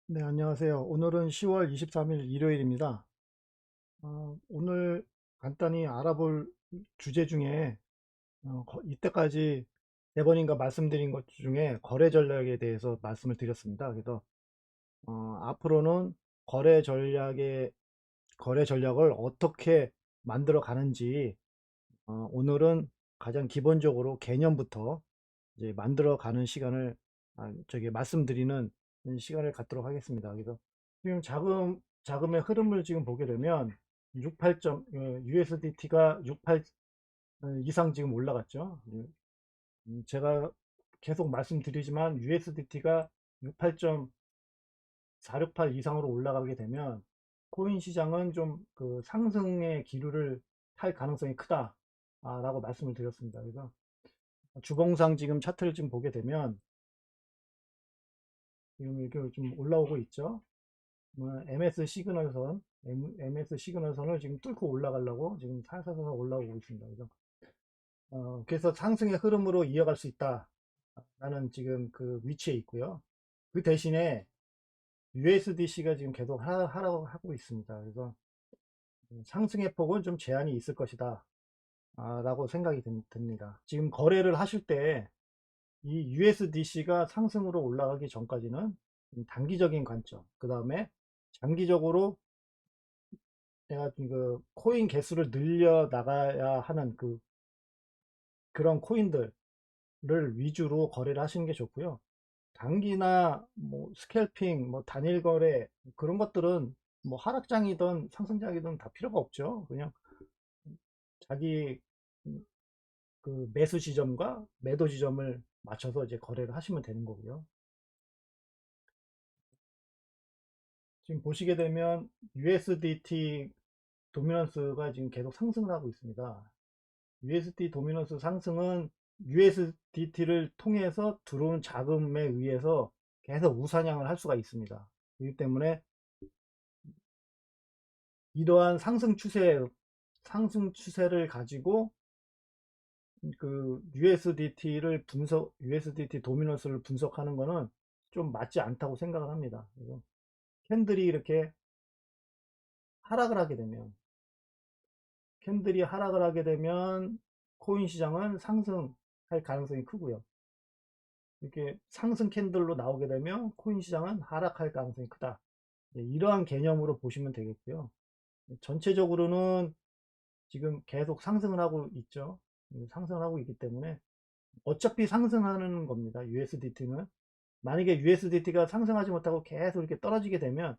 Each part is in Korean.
네, 안녕하세요. 오늘은 10월 23일 일요일입니다. 오늘 간단히 알아볼 주제 중에 이때까지 네 번인가 말씀드린 것 중에 거래 전략에 대해서 말씀을 드렸습니다. 그래서 앞으로는 거래 전략의 거래 전략을 어떻게 만들어 가는지 오늘은 가장 기본적으로 개념부터 이제 만들어 가는 시간을 말씀드리는 시간을 갖도록 하겠습니다. 그래서 지금 자금의 흐름을 지금 보게 되면 68점 USDT가 68 이상 지금 올라갔죠. 제가 계속 말씀드리지만 USDT가 68.468 이상으로 올라가게 되면 코인 시장은 좀 그 상승의 기류를 탈 가능성이 크다라고 말씀을 드렸습니다. 그래서 주봉상 지금 차트를 지금 보게 되면 지금 이렇게 좀 올라오고 있죠. MS 시그널선, MS 시그널선을 지금 뚫고 올라가려고 지금 살살살 올라오고 있습니다. 그래서 상승의 흐름으로 이어갈 수 있다라는 지금 그 위치에 있고요. 그 대신에 USDC가 지금 계속 하라고 하고 있습니다. 그래서 상승의 폭은 좀 제한이 있을 것이다. 라고 생각이 듭니다. 지금 거래를 하실 때 이 USDC가 상승으로 올라가기 전까지는 단기적인 관점, 그 다음에 장기적으로 내가 그 코인 개수를 늘려 나가야 하는 그런 코인들을 위주로 거래를 하시는 게 좋고요. 단기나 뭐 스캘핑, 뭐 단일 거래 그런 것들은 뭐 하락장이든 상승장이든 다 필요가 없죠. 그냥 자기 그 매수 지점과 매도 지점을 맞춰서 이제 거래를 하시면 되는 거고요. 지금 보시게 되면 USDT 도미넌스가 지금 계속 상승을 하고 있습니다. USD 도미넌스 상승은 USDT를 통해서 들어온 자금에 의해서 계속 우상향을 할 수가 있습니다. 그렇기 때문에 이러한 상승 추세를 가지고 그 USDT 도미넌스를 분석하는 거는 좀 맞지 않다고 생각을 합니다. 그래서 캔들이 이렇게 하락을 하게 되면 캔들이 하락을 하게 되면 코인 시장은 상승할 가능성이 크고요. 이렇게 상승 캔들로 나오게 되면 코인 시장은 하락할 가능성이 크다. 이러한 개념으로 보시면 되겠고요. 전체적으로는 지금 계속 상승을 하고 있죠. 상승을 하고 있기 때문에 어차피 상승하는 겁니다. USDT는. 만약에 USDT가 상승하지 못하고 계속 이렇게 떨어지게 되면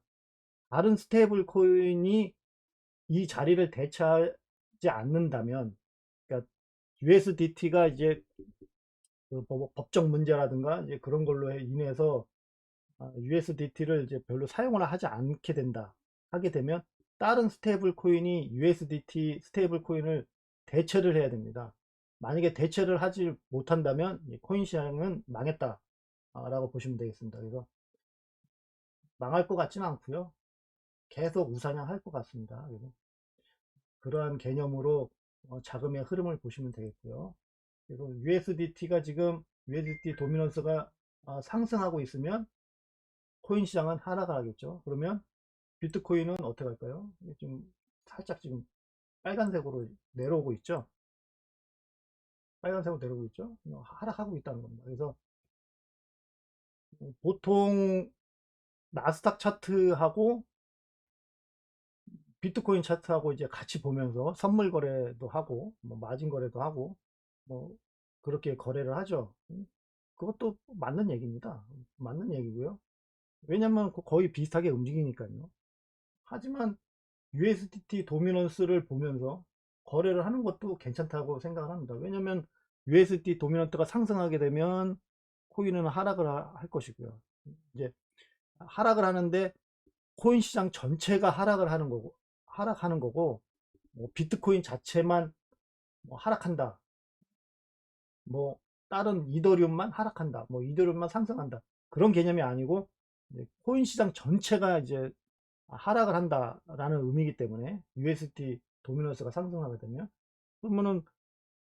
다른 스테이블 코인이 이 자리를 대체하지 않는다면, 그러니까 USDT가 이제 그 법적 문제라든가 이제 그런 걸로 인해서 USDT를 이제 별로 사용을 하지 않게 된다. 하게 되면 다른 스테이블 코인이 USDT 스테이블 코인을 대체를 해야 됩니다. 만약에 대체를 하지 못한다면 코인 시장은 망했다. 라고 보시면 되겠습니다. 그래서 망할 것 같지는 않고요. 계속 우상향 할 것 같습니다. 그래서 그러한 개념으로 자금의 흐름을 보시면 되겠고요. 그리고 USDT가 지금 USDT 도미넌스가 상승하고 있으면 코인 시장은 하락을 하겠죠. 그러면 비트코인은 어떻게 할까요? 지금 살짝 지금 빨간색으로 내려오고 있죠. 빨간색으로 내려오고 있죠. 하락하고 있다는 겁니다. 그래서 보통 나스닥 차트하고 비트코인 차트하고 이제 같이 보면서 선물 거래도 하고 뭐 마진 거래도 하고 뭐 그렇게 거래를 하죠. 그것도 맞는 얘기입니다. 맞는 얘기고요. 왜냐면 거의 비슷하게 움직이니까요. 하지만 USDT 도미넌스를 보면서 거래를 하는 것도 괜찮다고 생각을 합니다. 왜냐면 USDT 도미넌트가 상승하게 되면 코인은 하락을 할 것이고요. 이제 하락을 하는데 코인 시장 전체가 하락하는 거고, 뭐 비트코인 자체만 뭐 하락한다. 뭐 다른 이더리움만 하락한다. 뭐 이더리움만 상승한다. 그런 개념이 아니고 코인 시장 전체가 이제 하락을 한다라는 의미이기 때문에 USD 도미넌스가 상승하게 되면 그러면은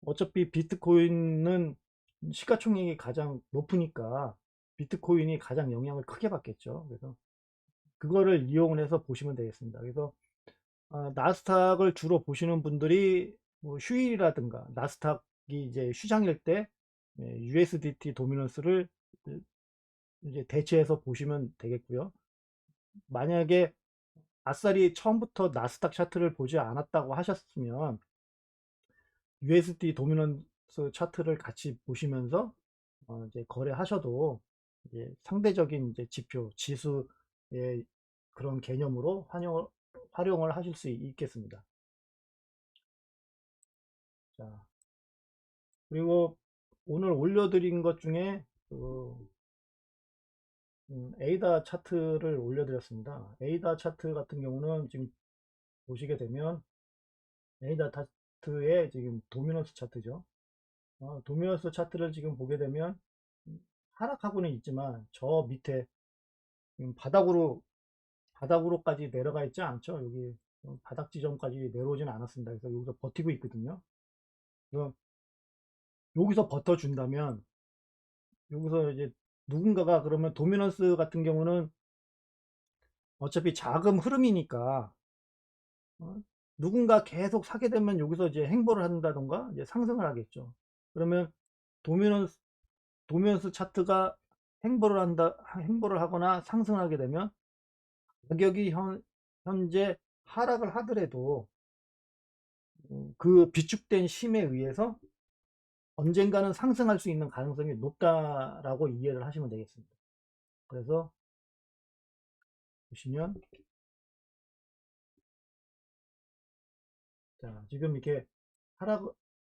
어차피 비트코인은 시가총액이 가장 높으니까 비트코인이 가장 영향을 크게 받겠죠. 그래서 그거를 이용을 해서 보시면 되겠습니다. 그래서 나스닥을 주로 보시는 분들이 뭐 휴일이라든가 나스닥이 이제 휴장일 때 USDT 도미넌스를 이제 대체해서 보시면 되겠고요. 만약에 아싸리 처음부터 나스닥 차트를 보지 않았다고 하셨으면 USD 도미넌스 차트를 같이 보시면서 이제 거래하셔도 이제 상대적인 이제 지표, 지수의 그런 개념으로 활용을 하실 수 있겠습니다. 자, 그리고 오늘 올려드린 것 중에 그 에이다 차트를 올려드렸습니다. 에이다 차트 같은 경우는 지금 보시게 되면 에이다 차트의 지금 도미넌스 차트죠. 도미넌스 차트를 지금 보게 되면 하락하고는 있지만 저 밑에 바닥으로까지 내려가 있지 않죠. 여기 바닥 지점까지 내려오진 않았습니다. 그래서 여기서 버티고 있거든요. 그래서 여기서 버텨준다면 여기서 이제 누군가가 그러면 도미넌스 같은 경우는 어차피 자금 흐름이니까 어, 누군가 계속 사게 되면 여기서 이제 행보를 한다던가 이제 상승을 하겠죠. 그러면 도미넌스 도미넌스 차트가 행보를 하거나 상승하게 되면 가격이 현재 하락을 하더라도 그 비축된 심에 의해서 언젠가는 상승할 수 있는 가능성이 높다라고 이해를 하시면 되겠습니다. 그래서 보시면 자, 지금 이렇게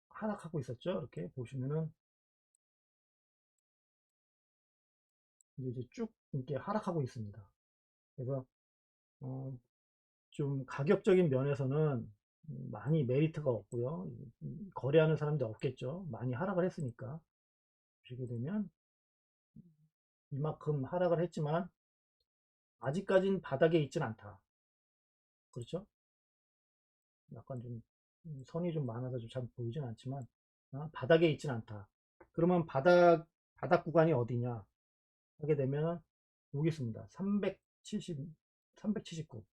하락하고 있었죠. 이렇게 보시면은 이제 쭉 이렇게 하락하고 있습니다. 그래서 어, 좀 가격적인 면에서는 많이 메리트가 없고요. 거래하는 사람도 없겠죠. 많이 하락을 했으니까. 보시게 되면 이만큼 하락을 했지만 아직까진 바닥에 있진 않다. 그렇죠? 약간 좀 선이 좀 많아서 좀 잘 보이진 않지만 바닥에 있진 않다. 그러면 바닥 구간이 어디냐 하게 되면 여기 있습니다. 379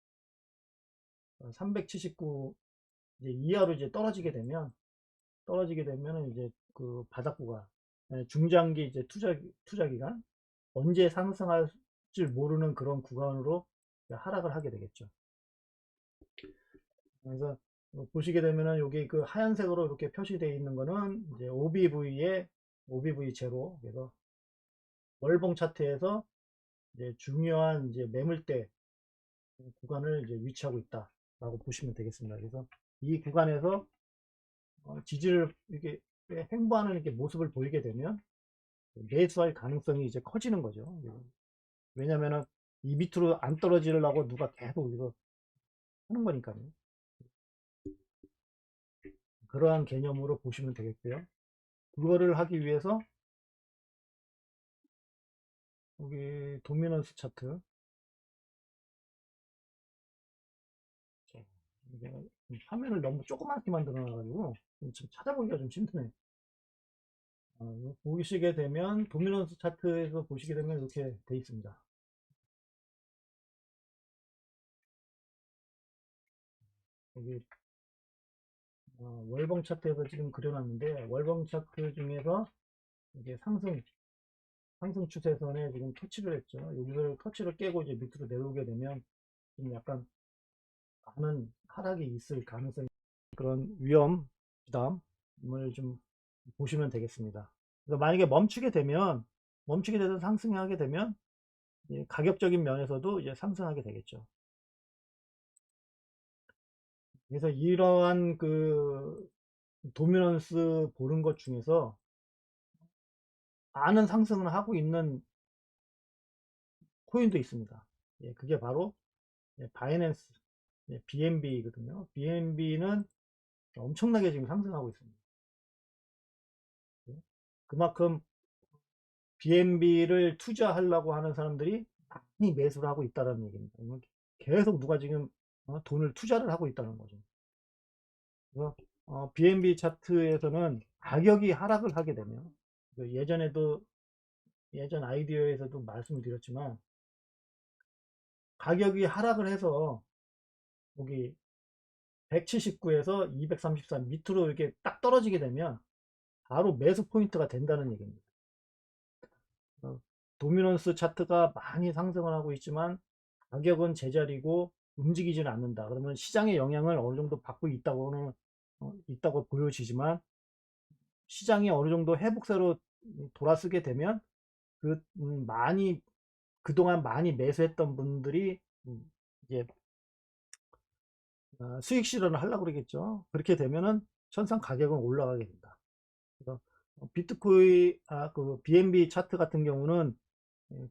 379 이제 이하로 이제 떨어지게 되면 이제 그 바닥 구간 중장기 이제 투자 기간 언제 상승할 줄 모르는 그런 구간으로 하락을 하게 되겠죠. 그래서 보시게 되면은 여기 그 하얀색으로 이렇게 표시되어 있는 거는 이제 OBV 제로. 그래서 월봉 차트에서 이제 중요한 이제 매물대 구간을 이제 위치하고 있다라고 보시면 되겠습니다. 그래서 이 구간에서 지지를 이렇게 횡보하는 이렇게 모습을 보이게 되면 매수할 가능성이 이제 커지는 거죠. 왜냐면은 이 밑으로 안 떨어지려고 누가 계속 이거 하는 거니까요. 그러한 개념으로 보시면 되겠고요. 그거를 하기 위해서 여기 도미넌스 차트 이게 화면을 너무 조그맣게 만들어 놔가지고 지금 찾아보기가 좀 힘드네. 보시게 되면 도미넌스 차트에서 보시게 되면 이렇게 돼 있습니다. 여기 월봉 차트에서 지금 그려놨는데 월봉 차트 중에서 이제 상승 추세선에 지금 터치를 했죠. 여기서 터치를 깨고 이제 밑으로 내려오게 되면 좀 약간 많은 하락이 있을 가능성이 그런 부담을 좀 보시면 되겠습니다. 그래서 만약에 멈추게 돼서 상승하게 되면 가격적인 면에서도 이제 상승하게 되겠죠. 그래서 이러한 그 도미넌스 보는 것 중에서 많은 상승을 하고 있는 코인도 있습니다. 그게 바로 바이낸스 BNB거든요. BNB는 엄청나게 지금 상승하고 있습니다. 그만큼 BNB를 투자하려고 하는 사람들이 많이 매수를 하고 있다는 얘기입니다. 계속 누가 지금 돈을 투자를 하고 있다는 거죠. 그래서 BNB 차트에서는 가격이 하락을 하게 되면 예전 아이디어에서도 말씀을 드렸지만 가격이 하락을 해서 여기 179에서 233 밑으로 이렇게 딱 떨어지게 되면 바로 매수 포인트가 된다는 얘기입니다. 어, 도미넌스 차트가 많이 상승을 하고 있지만 가격은 제자리고 움직이지는 않는다. 그러면 시장의 영향을 어느 정도 받고 있다고는 있다고 보여지지만 시장이 어느 정도 회복세로 돌아서게 되면 많이 그동안 많이 매수했던 분들이 이제 수익 실현을 하려고 그러겠죠. 그렇게 되면은 천상 가격은 올라가게 된다. 그래서 비트코인 그 BNB 차트 같은 경우는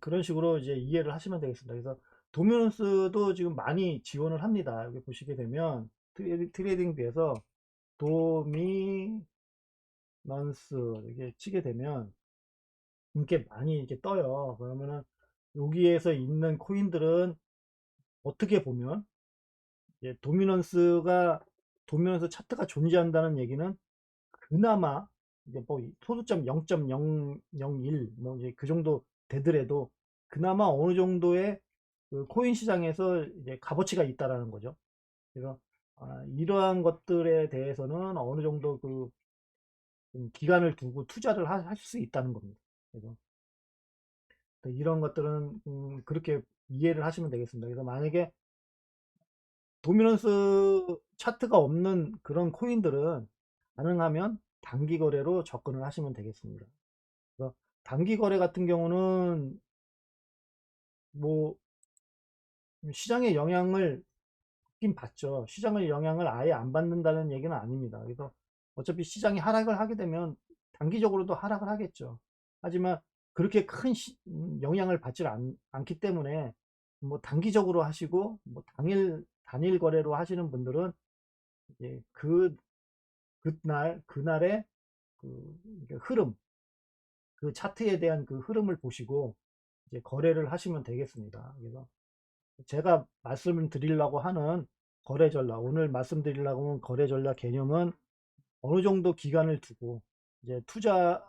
그런 식으로 이제 이해를 하시면 되겠습니다. 그래서 도미넌스도 지금 많이 지원을 합니다. 여기 보시게 되면 트레이딩 비에서 도미넌스 이렇게 치게 되면 이렇게 많이 이렇게 떠요. 그러면은 여기에서 있는 코인들은 어떻게 보면 이제 도미넌스 차트가 존재한다는 얘기는 그나마 이제 뭐 소수점 0.001 뭐 이제 그 정도 되더라도 그나마 어느 정도의 그 코인 시장에서 이제 값어치가 있다라는 거죠. 그래서 이러한 것들에 대해서는 어느 정도 기간을 두고 투자를 하실 수 있다는 겁니다. 그래서 이런 것들은 그렇게 이해를 하시면 되겠습니다. 그래서 만약에 도미넌스 차트가 없는 그런 코인들은 가능하면 단기 거래로 접근을 하시면 되겠습니다. 그래서 단기 거래 같은 경우는 뭐 시장의 영향을 받긴 받죠. 시장의 영향을 아예 안 받는다는 얘기는 아닙니다. 그래서 어차피 시장이 하락을 하게 되면 단기적으로도 하락을 하겠죠. 하지만 그렇게 큰 영향을 받지 않기 때문에 뭐 단기적으로 하시고 뭐 단일 거래로 하시는 분들은 이제 그날의 그 흐름, 그 차트에 대한 그 흐름을 보시고 이제 거래를 하시면 되겠습니다. 그래서 제가 말씀을 드리려고 하는 거래 전략, 오늘 말씀드리려고 하는 거래 전략 개념은 어느 정도 기간을 두고 이제 투자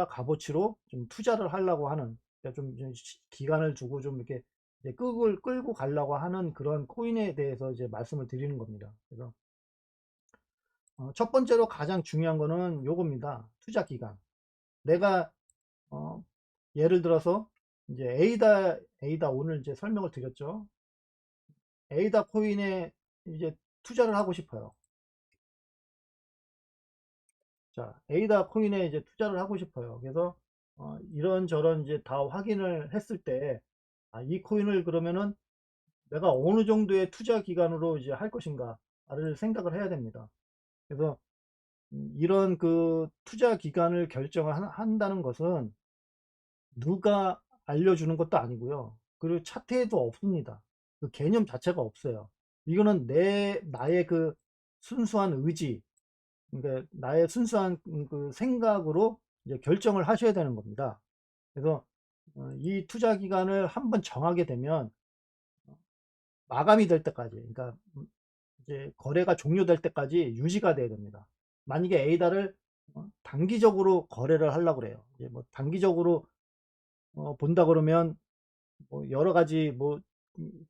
값어치로 좀 투자를 하려고 하는, 그러니까 좀 기간을 두고 좀 이렇게 이제 끌고 가려고 하는 그런 코인에 대해서 이제 말씀을 드리는 겁니다. 그래서 첫 번째로 가장 중요한 거는 요겁니다. 투자 기간. 내가 어, 예를 들어서 이제 에이다 오늘 이제 설명을 드렸죠. 에이다 코인에 이제 투자를 하고 싶어요. 자, 에이다 코인에 이제 투자를 하고 싶어요. 그래서 이런저런 이제 다 확인을 했을 때, 이 코인을 그러면은 내가 어느 정도의 투자 기간으로 이제 할 것인가를 생각을 해야 됩니다. 그래서 이런 그 투자 기간을 결정을 한다는 것은 누가 알려주는 것도 아니고요. 그리고 차트에도 없습니다. 그 개념 자체가 없어요. 이거는 나의 그 순수한 의지, 그러니까 나의 순수한 그 생각으로 이제 결정을 하셔야 되는 겁니다. 그래서 이 투자 기간을 한번 정하게 되면 마감이 될 때까지, 그러니까 이제 거래가 종료될 때까지 유지가 돼야 됩니다. 만약에 에이다를 단기적으로 거래를 하려고 그래요. 이제 뭐 단기적으로 본다 그러면 뭐 여러 가지 뭐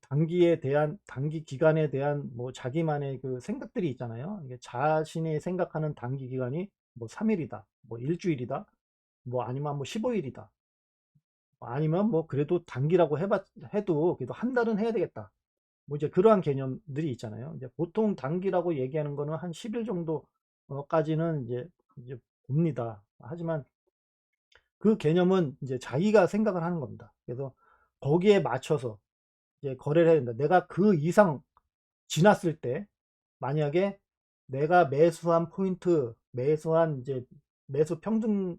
단기 기간에 대한 뭐 자기만의 그 생각들이 있잖아요. 이게 자신이 생각하는 단기 기간이 뭐 3일이다, 뭐 일주일이다, 뭐 아니면 뭐 15일이다, 아니면 뭐 그래도 단기라고 해도 그래도 한 달은 해야 되겠다. 뭐 이제 그러한 개념들이 있잖아요. 이제 보통 단기라고 얘기하는 거는 한 10일 정도까지는 이제 봅니다. 하지만 그 개념은 이제 자기가 생각을 하는 겁니다. 그래서 거기에 맞춰서 이제 거래를 해야 된다. 내가 그 이상 지났을 때 만약에 내가 매수한 포인트, 매수한 이제 매수 평균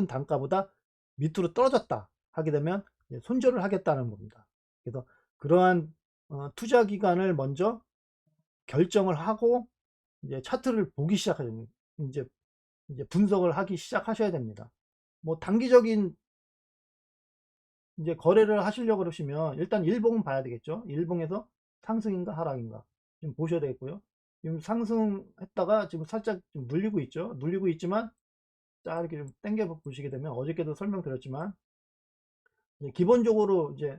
단가보다 밑으로 떨어졌다 하게 되면 이제 손절을 하겠다는 겁니다. 그래서 그러한 투자 기간을 먼저 결정을 하고 이제 차트를 보기 시작해야 됩니다. 이제 분석을 하기 시작하셔야 됩니다. 뭐 단기적인 이제 거래를 하시려고 그러시면 일단 일봉은 봐야 되겠죠. 일봉에서 상승인가 하락인가 좀 보셔야 되겠고요. 지금 상승했다가 지금 살짝 좀 눌리고 있죠. 눌리고 있지만 자 이렇게 좀 당겨 보시게 되면 어저께도 설명드렸지만 기본적으로 이제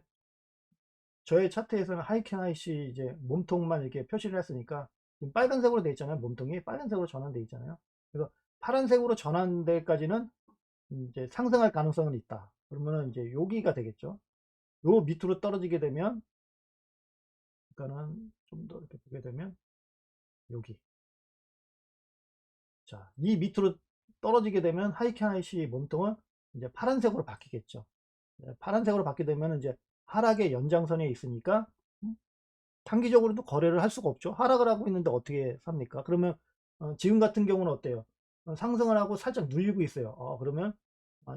저의 차트에서는 하이켄 하이시 이제 몸통만 이렇게 표시를 했으니까 지금 빨간색으로 돼 있잖아요. 몸통이 빨간색으로 전환돼 있잖아요. 그래서 파란색으로 전환될까지는 이제 상승할 가능성은 있다. 그러면은 이제 여기가 되겠죠. 요 밑으로 떨어지게 되면, 그러니까는 좀 더 이렇게 보게 되면 여기. 자, 이 밑으로 떨어지게 되면 하이켄 하이시 몸통은 이제 파란색으로 바뀌겠죠. 파란색으로 바뀌게 되면 이제 하락의 연장선에 있으니까 단기적으로도 거래를 할 수가 없죠. 하락을 하고 있는데 어떻게 삽니까? 그러면 지금 같은 경우는 어때요? 상승을 하고 살짝 눌리고 있어요. 그러면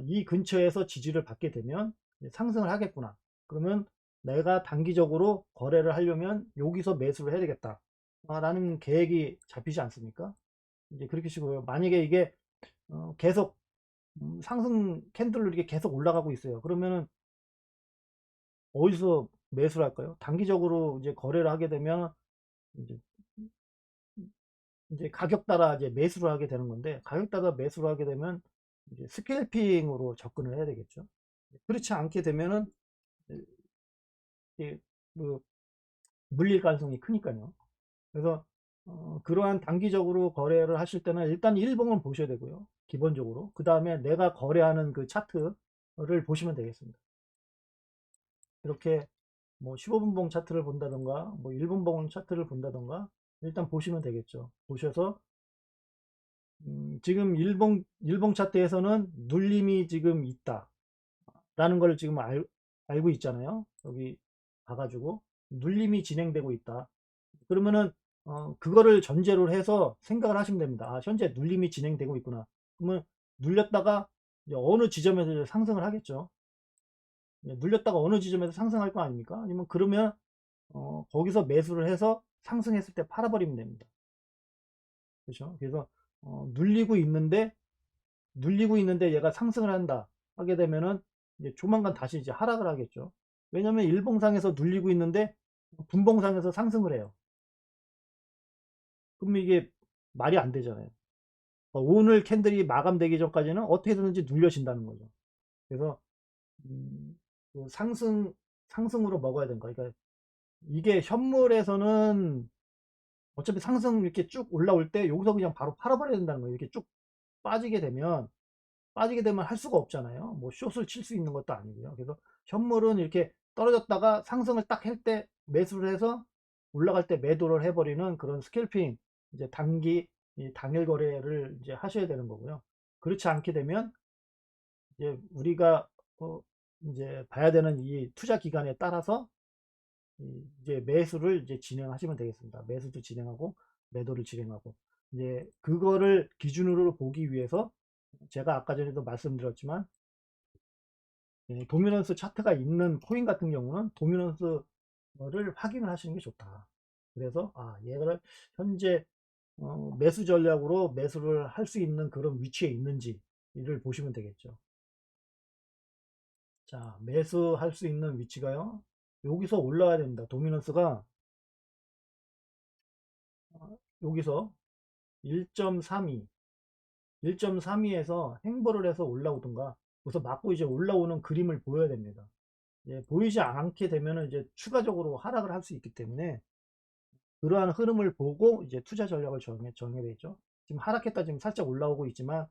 이 근처에서 지지를 받게 되면 상승을 하겠구나. 그러면 내가 단기적으로 거래를 하려면 여기서 매수를 해야 되겠다. 라는 계획이 잡히지 않습니까? 이제 그렇게 식으로 만약에 이게 계속 상승 캔들로 이렇게 계속 올라가고 있어요. 그러면은 어디서 매수를 할까요? 단기적으로 이제 거래를 하게 되면 이제 가격 따라 이제 매수를 하게 되는 건데, 가격 따라 매수를 하게 되면 이제 스캘핑으로 접근을 해야 되겠죠. 그렇지 않게 되면은 이게 뭐 물릴 가능성이 크니까요. 그래서 그러한 단기적으로 거래를 하실 때는 일단 일봉을 보셔야 되고요. 기본적으로. 그 다음에 내가 거래하는 그 차트를 보시면 되겠습니다. 이렇게 뭐 15분봉 차트를 본다던가 뭐 1분봉 차트를 본다던가 일단 보시면 되겠죠. 보셔서 지금 일봉 차트에서는 눌림이 지금 있다 라는 걸 지금 알고 있잖아요. 여기 가가지고 눌림이 진행되고 있다. 그러면은 그거를 전제로 해서 생각을 하시면 됩니다. 현재 눌림이 진행되고 있구나. 그러면 눌렸다가 이제 어느 지점에서 상승을 하겠죠. 눌렸다가 어느 지점에서 상승할 거 아닙니까? 아니면 그러면 거기서 매수를 해서 상승했을 때 팔아버리면 됩니다. 그렇죠? 그래서 눌리고 있는데 얘가 상승을 한다 하게 되면은 이제 조만간 다시 이제 하락을 하겠죠. 왜냐면 일봉상에서 눌리고 있는데 분봉상에서 상승을 해요. 그러면 이게 말이 안 되잖아요. 오늘 캔들이 마감되기 전까지는 어떻게든지 눌려진다는 거죠. 그래서 그 상승으로 먹어야 되는 거예요. 그러니까 이게 현물에서는 어차피 상승 이렇게 쭉 올라올 때 여기서 그냥 바로 팔아버려야 된다는 거예요. 이렇게 쭉 빠지게 되면 할 수가 없잖아요. 뭐 숏을 칠 수 있는 것도 아니고요. 그래서 현물은 이렇게 떨어졌다가 상승을 딱 할 때 매수를 해서 올라갈 때 매도를 해버리는 그런 스캘핑, 이제 당일 거래를 이제 하셔야 되는 거고요. 그렇지 않게 되면 이제 우리가 이제 봐야 되는 이 투자 기간에 따라서 이제 매수를 이제 진행하시면 되겠습니다. 매수도 진행하고 매도를 진행하고 이제 그거를 기준으로 보기 위해서 제가 아까 전에도 말씀드렸지만 도미넌스 차트가 있는 코인 같은 경우는 도미넌스를 확인을 하시는 게 좋다. 그래서 얘를 현재 매수 전략으로 매수를 할 수 있는 그런 위치에 있는지를 보시면 되겠죠. 자, 매수할 수 있는 위치가요. 여기서 올라와야 됩니다. 도미넌스가 여기서 1.32, 1.32에서 행보를 해서 올라오든가, 그래서 맞고 이제 올라오는 그림을 보여야 됩니다. 보이지 않게 되면 이제 추가적으로 하락을 할 수 있기 때문에 그러한 흐름을 보고 이제 투자 전략을 정해야 되죠. 지금 하락했다 지금 살짝 올라오고 있지만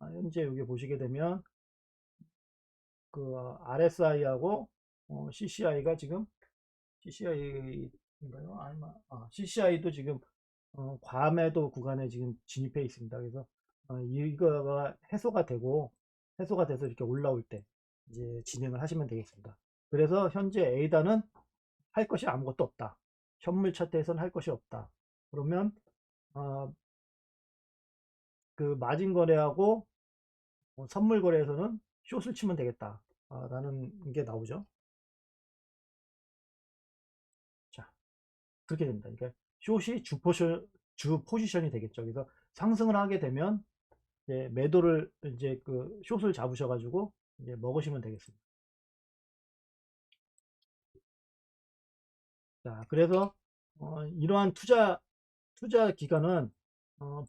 현재 여기 보시게 되면 그 RSI하고 CCI가 지금 CCI인가요? 아니면 CCI도 지금 과매도 구간에 지금 진입해 있습니다. 그래서 이거가 해소가 돼서 이렇게 올라올 때 이제 진행을 하시면 되겠습니다. 그래서 현재 A단은 할 것이 아무것도 없다. 현물 차트에서는 할 것이 없다. 그러면 어, 그 마진 거래하고 선물 거래에서는 숏을 치면 되겠다. 라는 게 나오죠. 자, 그렇게 됩니다. 그러니까 숏이 주 포지션이 되겠죠. 그래서 상승을 하게 되면 이제 매도를 이제 그 숏을 잡으셔가지고 이제 먹으시면 되겠습니다. 자, 그래서 이러한 투자 기간은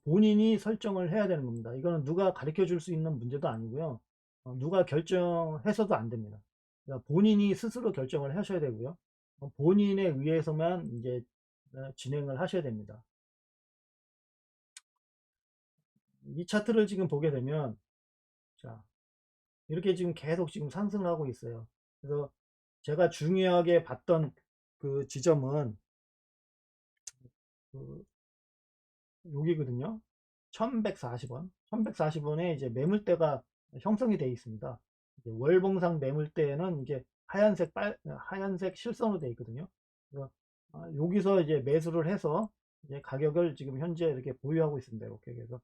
본인이 설정을 해야 되는 겁니다. 이거는 누가 가르쳐 줄 수 있는 문제도 아니고요. 누가 결정해서도 안 됩니다. 그러니까 본인이 스스로 결정을 하셔야 되고요. 본인에 의해서만 이제 진행을 하셔야 됩니다. 이 차트를 지금 보게 되면, 자, 이렇게 지금 계속 지금 상승을 하고 있어요. 그래서 제가 중요하게 봤던 그 지점은 그 여기거든요. 1140원. 1140원에 이제 매물대가 형성이 되어 있습니다. 월봉상 매물대에는 이게 하얀색 실선으로 되어 있거든요. 그래서 여기서 이제 매수를 해서 이제 가격을 지금 현재 이렇게 보유하고 있습니다. 이렇게. 그래서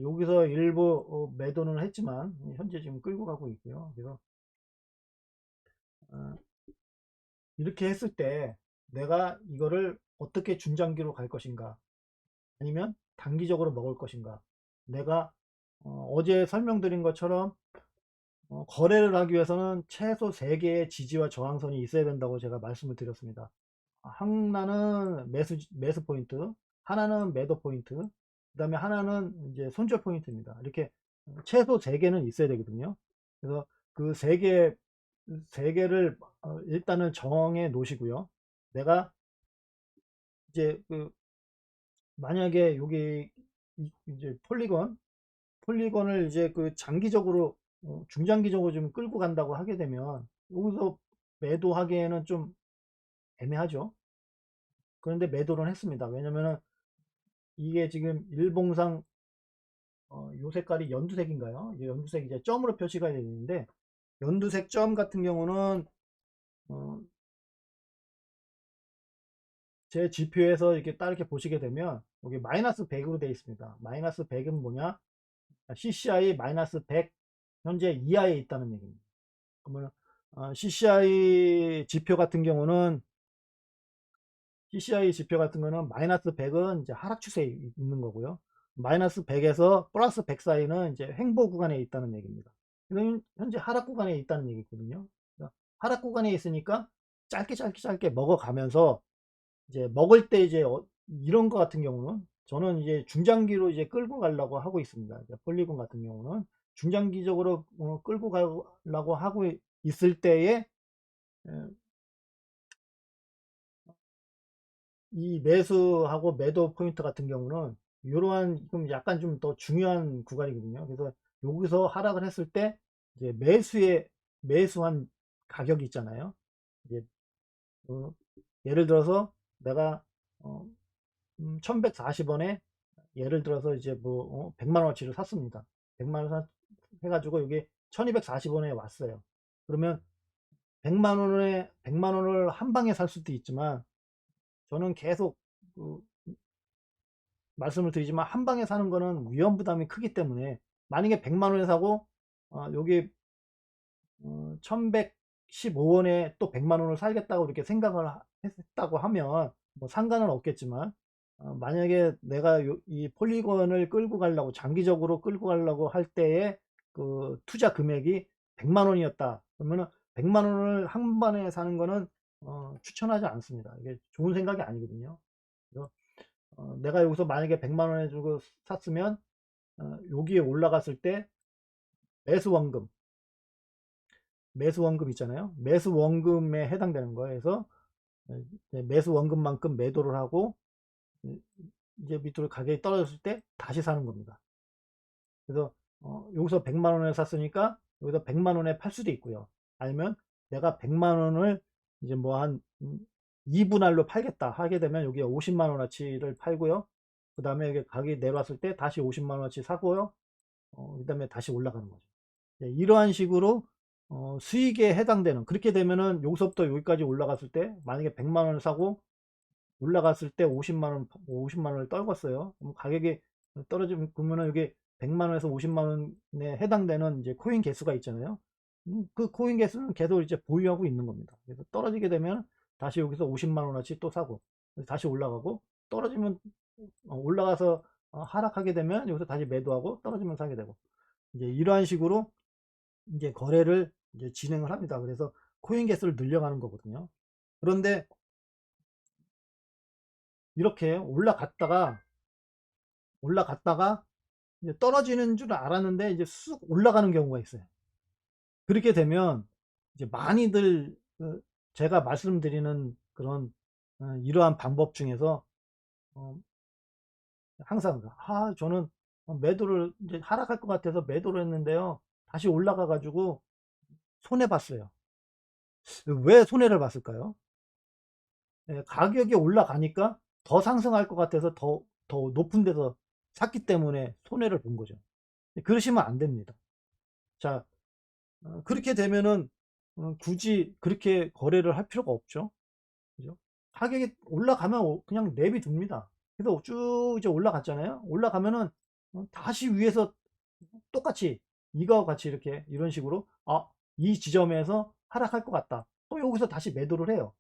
여기서 일부 매도는 했지만 현재 지금 끌고 가고 있고요. 그래서 어, 이렇게 했을 때 내가 이거를 어떻게 중장기로 갈 것인가, 아니면 단기적으로 먹을 것인가. 내가 제 설명드린 것처럼 거래를 하기 위해서는 최소 3개의 지지와 저항선이 있어야 된다고 제가 말씀을 드렸습니다. 하나는 매수 포인트, 하나는 매도 포인트, 그 다음에 하나는 이제 손절 포인트입니다. 이렇게 최소 3개는 있어야 되거든요. 그래서 그 3개를 일단은 정해 놓으시고요. 내가 이제 만약에 여기 이제 폴리건을 이제 장기적으로 중장기적으로 좀 끌고 간다고 하게 되면 여기서 매도하기에는 좀 애매하죠. 그런데 매도를 했습니다. 왜냐면은 이게 지금 일봉상 요 색깔이 연두색인가요? 이제 연두색 이제 점으로 표시가 되어 있는데, 연두색 점 같은 경우는 어, 제 지표에서 이렇게 딱 이렇게 보시게 되면 여기 마이너스 100으로 되어 있습니다. 마이너스 100은 뭐냐? CCI 마이너스 100 현재 이하에 있다는 얘기입니다. 그러면 CCI 지표 같은 거는 마이너스 100은 이제 하락 추세에 있는 거고요. 마이너스 100에서 플러스 100 사이는 이제 횡보 구간에 있다는 얘기입니다. 이건 현재 하락 구간에 있다는 얘기거든요. 그러니까 하락 구간에 있으니까 짧게 짧게 짧게 먹어가면서 이제 먹을 때 이제 이런 거 같은 경우는 저는 이제 중장기로 이제 끌고 가려고 하고 있습니다. 폴리곤 같은 경우는 중장기적으로 끌고 가려고 하고 있을 때에 이 매수하고 매도 포인트 같은 경우는 이러한 좀 약간 좀 더 중요한 구간이거든요. 그래서 여기서 하락을 했을 때 이제 매수한 가격이 있잖아요. 이제 어, 예를 들어서 내가 어, 1140원에 예를 들어서 이제 100만 원어치를 샀습니다. 100만 원 해가지고 여기 1240원에 왔어요. 그러면 100만 원을 한 방에 살 수도 있지만, 저는 계속 그 말씀을 드리지만 한 방에 사는 거는 위험 부담이 크기 때문에, 만약에 100만 원에 사고 여기 1115원에 또 100만 원을 살겠다고 이렇게 생각을 했다고 하면 뭐 상관은 없겠지만, 만약에 내가 이 폴리건을 끌고 가려고 장기적으로 끌고 가려고 할 때에 그 투자 금액이 100만 원이었다 그러면은 100만 원을 한 번에 사는 거는 추천하지 않습니다. 이게 좋은 생각이 아니거든요. 그래서 내가 여기서 만약에 100만 원에 주고 샀으면 여기에 올라갔을 때 매수 원금 매수 원금 있잖아요. 매수 원금에 해당되는 거예요. 그래서 매수 원금만큼 매도를 하고 이제 밑으로 가격이 떨어졌을 때 다시 사는 겁니다. 그래서 여기서 100만 원에 샀으니까 여기서 100만 원에 팔 수도 있고요. 아니면 내가 100만 원을 이제 뭐 한 2분할로 팔겠다 하게 되면 여기에 50만 원어치를 팔고요. 그 다음에 이게 가격이 내려왔을 때 다시 50만 원어치 사고요. 그 다음에 다시 올라가는 거죠. 이러한 식으로 수익에 해당되는, 그렇게 되면은 여기서부터 여기까지 올라갔을 때 만약에 100만 원을 사고 올라갔을 때 50만 원을 떨궜어요. 그럼 가격이 떨어지면 보면은 여기 100만 원에서 50만 원에 해당되는 이제 코인 개수가 있잖아요. 그 코인 개수는 계속 이제 보유하고 있는 겁니다. 그래서 떨어지게 되면 다시 여기서 50만 원어치 또 사고 다시 올라가고, 떨어지면 올라가서 하락하게 되면 여기서 다시 매도하고 떨어지면 사게 되고, 이제 이러한 식으로 이제 거래를 이제 진행을 합니다. 그래서 코인 개수를 늘려가는 거거든요. 그런데 이렇게 올라갔다가 이제 떨어지는 줄 알았는데 이제 쑥 올라가는 경우가 있어요. 그렇게 되면 이제 많이들 제가 말씀드리는 그런 이러한 방법 중에서 어, 항상 저는 매도를 이제 하락할 것 같아서 매도를 했는데요. 다시 올라가 가지고 손해 봤어요. 왜 손해를 봤을까요? 예, 가격이 올라가니까 더 상승할 것 같아서 더 높은 데서 샀기 때문에 손해를 본 거죠. 그러시면 안 됩니다. 자, 그렇게 되면은 굳이 그렇게 거래를 할 필요가 없죠. 그죠? 가격이 올라가면 그냥 내비둡니다. 그래서 쭉 이제 올라갔잖아요. 올라가면은 다시 위에서 똑같이 이거와 같이 이렇게 이런 식으로 이 지점에서 하락할 것 같다. 그럼 여기서 다시 매도를 해요.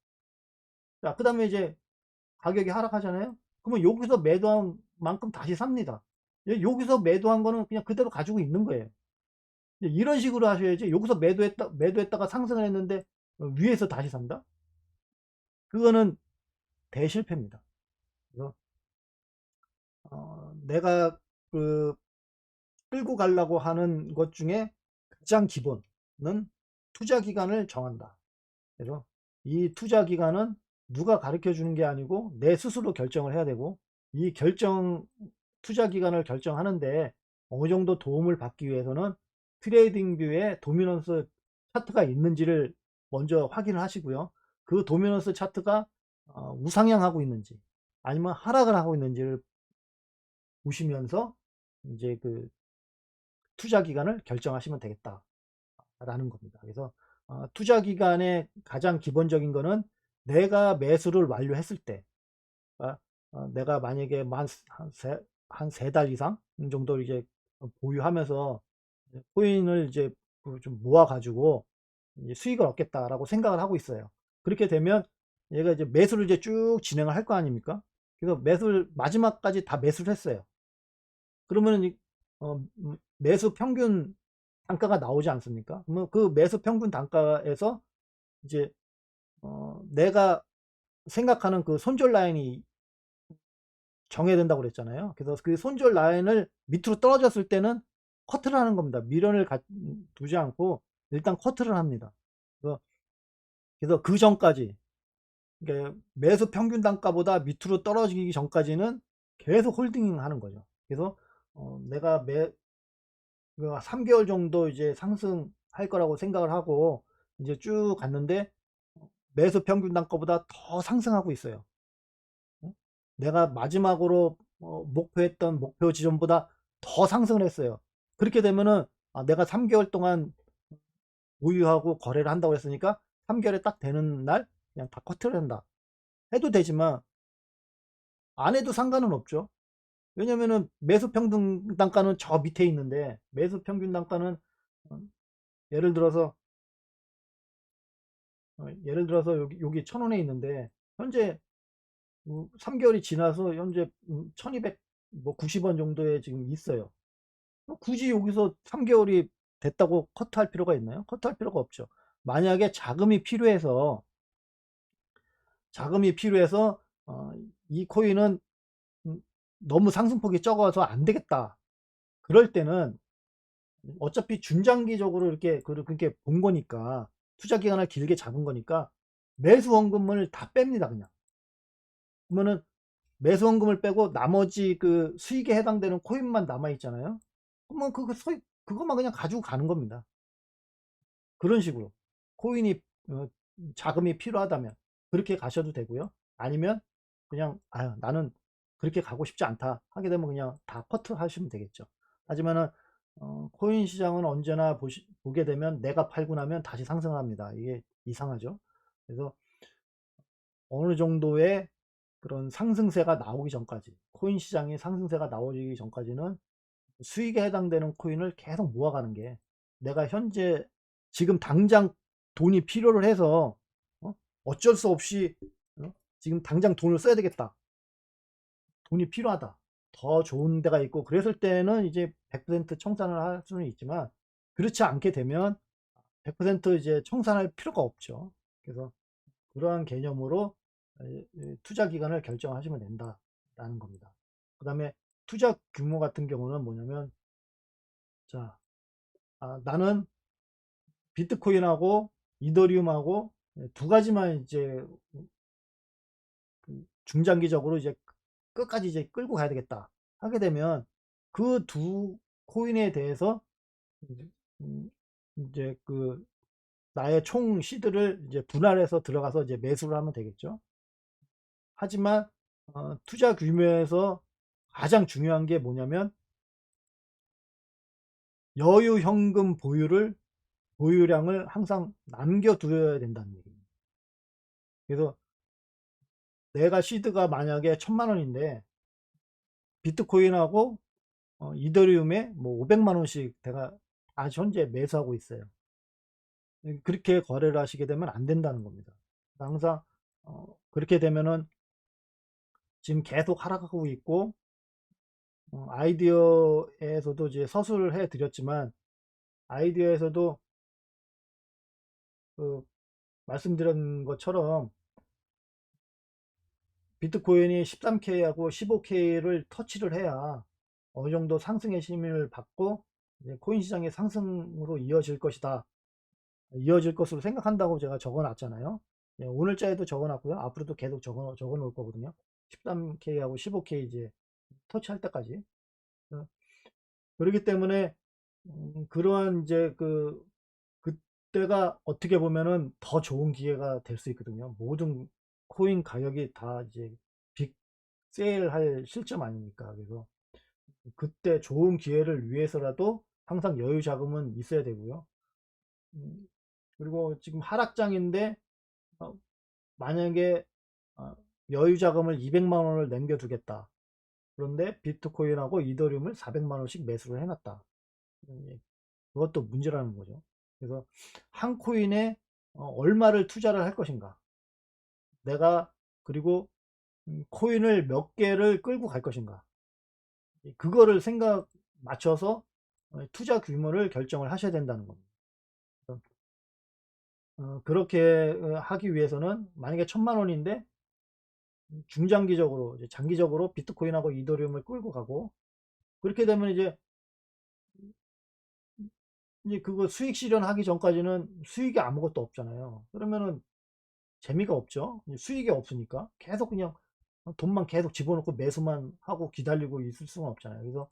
자, 그 다음에 이제 가격이 하락하잖아요. 그러면 여기서 매도한 만큼 다시 삽니다. 여기서 매도한 거는 그냥 그대로 가지고 있는 거예요. 이런 식으로 하셔야지. 여기서 매도했다가 상승을 했는데 위에서 다시 산다? 그거는 대실패입니다. 그래서 내가 그 끌고 가려고 하는 것 중에 가장 기본은 투자 기간을 정한다. 그래서 이 투자 기간은 누가 가르쳐 주는 게 아니고 내 스스로 결정을 해야 되고, 이 투자 기간을 결정하는데 어느 정도 도움을 받기 위해서는 트레이딩 뷰에 도미넌스 차트가 있는지를 먼저 확인을 하시고요. 그 도미넌스 차트가 우상향하고 있는지 아니면 하락을 하고 있는지를 보시면서 이제 그 투자 기간을 결정하시면 되겠다라는 겁니다. 그래서 투자 기간의 가장 기본적인 거는 내가 매수를 완료했을 때, 내가 만약에 한 세 달 이상 정도 이제 보유하면서 코인을 이제 그좀 모아가지고 이제 수익을 얻겠다라고 생각을 하고 있어요. 그렇게 되면 얘가 이제 매수를 이제 쭉 진행을 할 거 아닙니까? 그래서 매수를 마지막까지 다 매수를 했어요. 그러면 매수 평균 단가가 나오지 않습니까? 그러면 그 매수 평균 단가에서 이제 내가 생각하는 그 손절 라인이 정해야 된다고 그랬잖아요. 그래서 그 손절 라인을 밑으로 떨어졌을 때는 커트를 하는 겁니다. 미련을 두지 않고 일단 커트를 합니다. 그래서, 그 전까지, 그러니까 매수 평균 단가보다 밑으로 떨어지기 전까지는 계속 홀딩 하는 거죠. 그래서 내가 3개월 정도 이제 상승할 거라고 생각을 하고 이제 쭉 갔는데 매수 평균 단가보다 더 상승하고 있어요. 어? 내가 마지막으로 목표했던 목표 지점보다 더 상승을 했어요. 그렇게 되면은 내가 3개월 동안 보유하고 거래를 한다고 했으니까 3개월에 딱 되는 날 그냥 다 커트를 한다 해도 되지만, 안 해도 상관은 없죠. 왜냐면은 매수 평균 단가는 저 밑에 있는데, 매수 평균 단가는 어, 예를 들어서 여기 1,000원에 있는데 현재 3개월이 지나서 현재 1200 뭐 90원 정도에 지금 있어요. 굳이 여기서 3개월이 됐다고 커트할 필요가 있나요? 커트할 필요가 없죠. 만약에 자금이 필요해서 이 코인은 음, 너무 상승폭이 적어서 안 되겠다. 그럴 때는 어차피 중장기적으로 이렇게 그렇게 본 거니까, 투자 기간을 길게 잡은 거니까 매수 원금을 다 뺍니다, 그냥. 그러면은 매수 원금을 빼고 나머지 그 수익에 해당되는 코인만 남아 있잖아요. 그러면 그것만 그냥 가지고 가는 겁니다. 그런 식으로 코인이 어, 자금이 필요하다면 그렇게 가셔도 되고요. 아니면 그냥 나는 그렇게 가고 싶지 않다 하게 되면 그냥 다 커트 하시면 되겠죠. 하지만은 코인 시장은 언제나 보게 되면 내가 팔고 나면 다시 상승합니다. 이게 이상하죠. 그래서 어느 정도의 그런 상승세가 나오기 전까지, 코인 시장의 상승세가 나오기 전까지는 수익에 해당되는 코인을 계속 모아가는 게, 내가 현재 지금 당장 돈이 필요를 해서 어쩔 수 없이 지금 당장 돈을 써야 되겠다, 돈이 필요하다, 더 좋은 데가 있고 그랬을 때는 이제 100% 청산을 할 수는 있지만, 그렇지 않게 되면 100% 이제 청산할 필요가 없죠. 그래서 그러한 개념으로 투자 기간을 결정하시면 된다라는 겁니다. 그 다음에 투자 규모 같은 경우는 뭐냐면, 자, 나는 비트코인하고 이더리움하고 두 가지만 이제 중장기적으로 이제 끝까지 이제 끌고 가야 되겠다 하게 되면 그 두 코인에 대해서 음, 이제 그 나의 총 시드를 이제 분할해서 들어가서 이제 매수를 하면 되겠죠. 하지만 투자 규모에서 가장 중요한 게 뭐냐면 여유 현금 보유량을 항상 남겨두어야 된다는 얘기입니다. 그래서 내가 시드가 만약에 1000만 원인데 비트코인하고 이더리움에 뭐 500만 원씩 내가 아직 현재 매수하고 있어요. 그렇게 거래를 하시게 되면 안 된다는 겁니다. 항상 그렇게 되면은 지금 계속 하락하고 있고 아이디어에서도 이제 서술을 해 드렸지만 아이디어에서도 그 말씀드린 것처럼 비트코인이 13K하고 15K를 터치를 해야 어느 정도 상승의 힘을 받고 코인 시장의 상승으로 이어질 것이다. 이어질 것으로 생각한다고 제가 적어 놨잖아요. 오늘자에도 적어 놨고요. 앞으로도 계속 적어 놓을 거거든요. 13K하고 15K 이제 터치할 때까지. 어, 그렇기 때문에 그러한 이제 그때가 어떻게 보면은 더 좋은 기회가 될 수 있거든요. 모든 코인 가격이 다 이제 빅 세일할 시점 아닙니까? 그래서 그때 좋은 기회를 위해서라도 항상 여유 자금은 있어야 되고요. 음, 그리고 지금 하락장인데 어, 만약에 어, 여유 자금을 200만 원을 남겨두겠다. 그런데 비트코인하고 이더리움을 400만 원씩 매수를 해놨다. 예, 그것도 문제라는 거죠. 그래서 한 코인에 얼마를 투자를 할 것인가. 내가 그리고 코인을 몇 개를 끌고 갈 것인가. 그거를 생각 맞춰서 투자 규모를 결정을 하셔야 된다는 겁니다. 그렇게 하기 위해서는 만약에 1000만 원인데 중장기적으로 이제 장기적으로 비트코인하고 이더리움을 끌고 가고 그렇게 되면 이제 그거 수익 실현하기 전까지는 수익이 아무것도 없잖아요. 그러면은 재미가 없죠. 수익이 없으니까 계속 그냥 돈만 계속 집어넣고 매수만 하고 기다리고 있을 수는 없잖아요. 그래서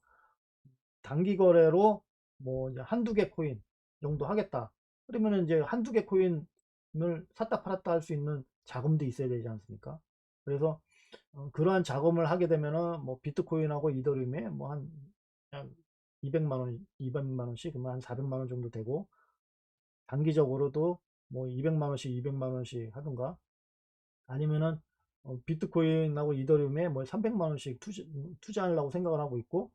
단기 거래로 뭐 이제 한두 개 코인 정도 하겠다. 그러면은 이제 한두 개 코인을 샀다 팔았다 할 수 있는 자금도 있어야 되지 않습니까? 그래서 그러한 자금을 하게 되면은 뭐 비트코인하고 이더리움에 뭐 한 200만 원, 200만 원씩 그러면 한 400만 원 정도 되고 단기적으로도 뭐 200만 원씩 200만 원씩 하든가 아니면은 비트코인하고 이더리움에 뭐 300만 원씩 투자하려고 생각을 하고 있고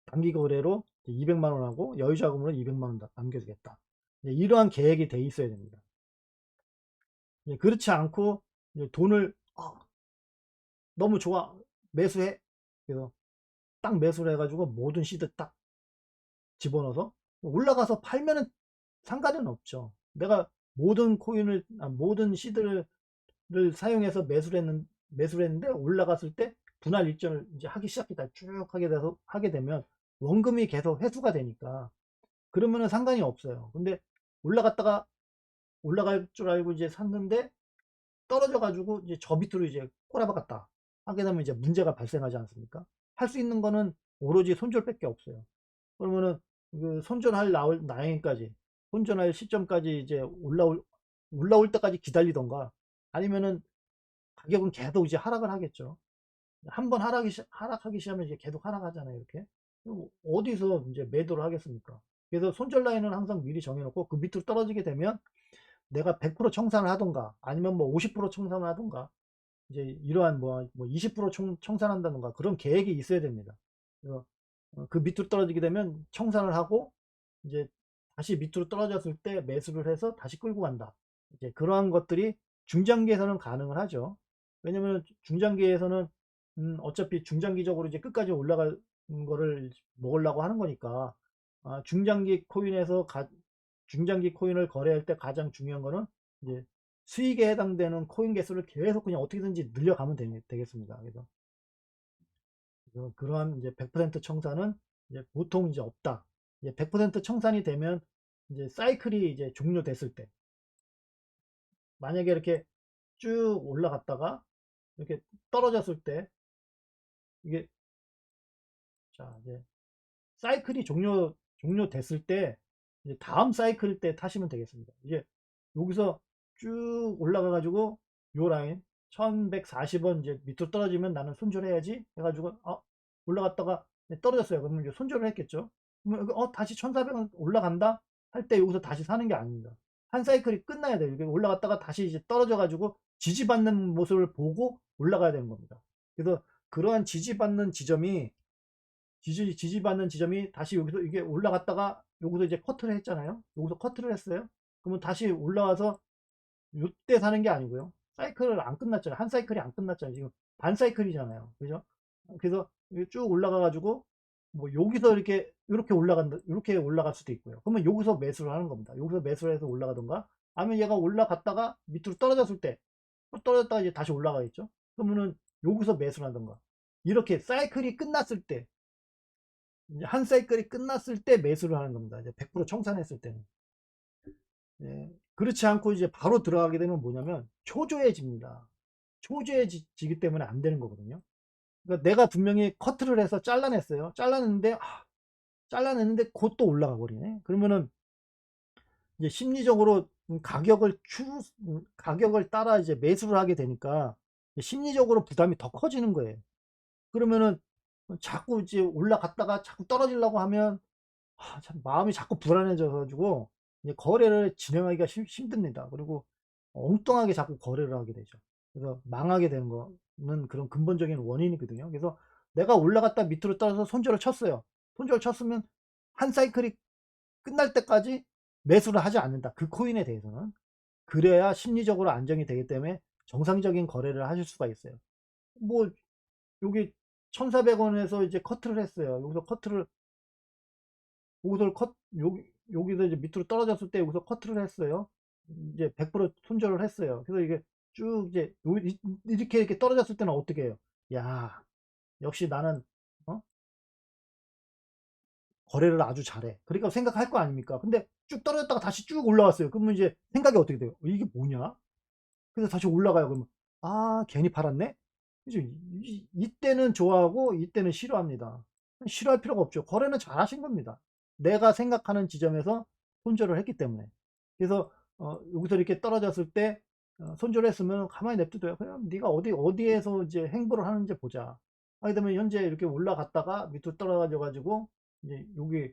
단기 거래로 200만 원하고 여유 자금으로 200만 원 남겨두겠다. 이러한 계획이 돼 있어야 됩니다. 그렇지 않고 돈을 너무 좋아 매수해 그래서 딱 매수를 해가지고 모든 시드 딱 집어넣어서 올라가서 팔면은 상관은 없죠. 내가 모든 시드를 사용해서 매수를 했는데 올라갔을 때 분할 일정을 이제 하기 시작했다. 쭉 하게 되면 원금이 계속 회수가 되니까 그러면은 상관이 없어요. 근데 올라갔다가 올라갈 줄 알고 이제 샀는데 떨어져 가지고 이제 저 밑으로 이제 꼬라박았다. 하게 되면 이제 문제가 발생하지 않습니까? 할 수 있는 거는 오로지 손절밖에 없어요. 그러면은 그 손절할 나행까지 손절할 시점까지 이제 올라올 때까지 기다리던가 아니면은 가격은 계속 이제 하락을 하겠죠. 한번 하락하기 시작하면 이제 계속 하락하잖아요, 이렇게. 어디서 이제 매도를 하겠습니까? 그래서 손절 라인은 항상 미리 정해놓고 그 밑으로 떨어지게 되면 내가 100% 청산을 하던가 아니면 뭐 50% 청산을 하던가 이제 이러한 뭐20% 청산한다던가 그런 계획이 있어야 됩니다. 그래서 그 밑으로 떨어지게 되면 청산을 하고 이제 다시 밑으로 떨어졌을 때 매수를 해서 다시 끌고 간다. 이제 그러한 것들이 중장기에서는 가능을 하죠. 왜냐면 중장기에서는 어차피 중장기적으로 이제 끝까지 올라갈 거를 먹으려고 하는 거니까 중장기 코인을 거래할 때 가장 중요한 거는 이제 수익에 해당되는 코인 개수를 계속 그냥 어떻게든지 늘려가면 되겠습니다. 그래서 그러한 이제 100% 청산은 이제 보통 이제 없다. 이제 100% 청산이 되면 이제 사이클이 이제 종료됐을 때 만약에 이렇게 쭉 올라갔다가 이렇게 떨어졌을 때 이게 자 이제 사이클이 종료됐을 때 이제 다음 사이클 때 타시면 되겠습니다. 이제 여기서 쭉 올라가 가지고 요 라인 1140원 이제 밑으로 떨어지면 나는 손절해야지 해가지고 올라갔다가 떨어졌어요. 그러면 이제 손절을 했겠죠. 그러면 다시 1400원 올라간다 할 때 여기서 다시 사는 게 아닙니다. 한 사이클이 끝나야 돼요. 이게 올라갔다가 다시 이제 떨어져 가지고 지지받는 모습을 보고 올라가야 되는 겁니다. 그래서 그러한 지지받는 지점이 지지받는 지점이 다시 여기서 이게 올라갔다가 여기서 이제 커트를 했잖아요. 여기서 커트를 했어요. 그러면 다시 올라와서 요때 사는 게 아니고요. 사이클을 안 끝났잖아요. 한 사이클이 안 끝났잖아요. 지금 반 사이클이잖아요. 그죠? 그래서 쭉 올라가 가지고 뭐 여기서 이렇게 올라간다 이렇게 올라갈 수도 있고요. 그러면 여기서 매수를 하는 겁니다. 여기서 매수를 해서 올라가던가 아니면 얘가 올라갔다가 밑으로 떨어졌을 때 떨어졌다가 이제 다시 올라가겠죠. 그러면은 여기서 매수를 하던가 이렇게 사이클이 끝났을 때 이제 한 사이클이 끝났을 때 매수를 하는 겁니다. 이제 100% 청산했을 때는. 예, 그렇지 않고 이제 바로 들어가게 되면 뭐냐면 초조해집니다. 초조해지기 때문에 안 되는 거거든요. 그러니까 내가 분명히 커트를 해서 잘라냈어요. 잘라냈는데 곧 또 올라가 버리네. 그러면은 이제 심리적으로 가격을 따라 이제 매수를 하게 되니까 심리적으로 부담이 더 커지는 거예요. 그러면은 자꾸 이제 올라갔다가 자꾸 떨어지려고 하면 참 마음이 자꾸 불안해져 가지고 이제 거래를 진행하기가 힘듭니다. 그리고 엉뚱하게 자꾸 거래를 하게 되죠. 그래서 망하게 되는 거는 그런 근본적인 원인이거든요. 그래서 내가 올라갔다 밑으로 떨어져서 손절을 쳤어요. 손절을 쳤으면 한 사이클이 끝날 때까지 매수를 하지 않는다. 그 코인에 대해서는. 그래야 심리적으로 안정이 되기 때문에 정상적인 거래를 하실 수가 있어요. 뭐 여기 1,400원에서 이제 커트를 했어요. 여기서 커트를 여기서 여기서 이제 밑으로 떨어졌을 때 여기서 커트를 했어요. 이제 100% 손절을 했어요. 그래서 이게 쭉 이제 이렇게 떨어졌을 때는 어떻게 해요? 야, 역시 나는 어? 거래를 아주 잘해. 그러니까 생각할 거 아닙니까? 근데 쭉 떨어졌다가 다시 쭉 올라왔어요. 그러면 이제 생각이 어떻게 돼요? 이게 뭐냐? 그래서 다시 올라가요. 그러면 괜히 팔았네? 그죠? 이때는 좋아하고 이때는 싫어합니다. 싫어할 필요가 없죠. 거래는 잘 하신 겁니다. 내가 생각하는 지점에서 손절을 했기 때문에. 그래서 여기서 이렇게 떨어졌을 때 손절을 했으면 가만히 냅두어요. 그냥 네가 어디에서 이제 행보를 하는지 보자. 하게 되면 현재 이렇게 올라갔다가 밑으로 떨어져 가지고 이제 여기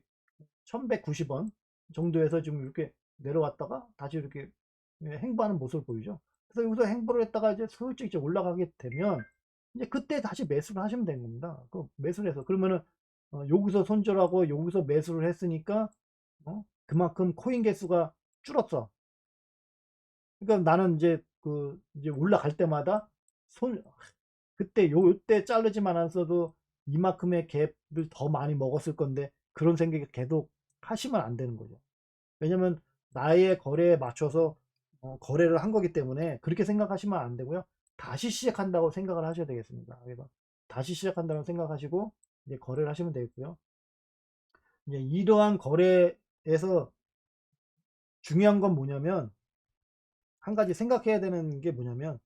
1190원 정도에서 지금 이렇게 내려왔다가 다시 이렇게 행보하는 모습을 보이죠. 그래서 여기서 행보를 했다가 이제 슬쩍 이제 올라가게 되면 이제 그때 다시 매수를 하시면 되는 겁니다. 그 매수를 해서 그러면은 여기서 손절하고 여기서 매수를 했으니까 그만큼 코인 개수가 줄었어. 그러니까 나는 이제 이제 올라갈 때마다 손 그때 요때 자르지만 않았어도 이만큼의 갭을 더 많이 먹었을 건데 그런 생각이 계속 하시면 안 되는 거죠. 왜냐면 나의 거래에 맞춰서 거래를 한 거기 때문에 그렇게 생각하시면 안 되고요. 다시 시작한다고 생각을 하셔야 되겠습니다. 그래서 다시 시작한다고 생각하시고 이제 거래를 하시면 되겠고요. 이제 이러한 거래에서 중요한 건 뭐냐면 한 가지 생각해야 되는 게 뭐냐면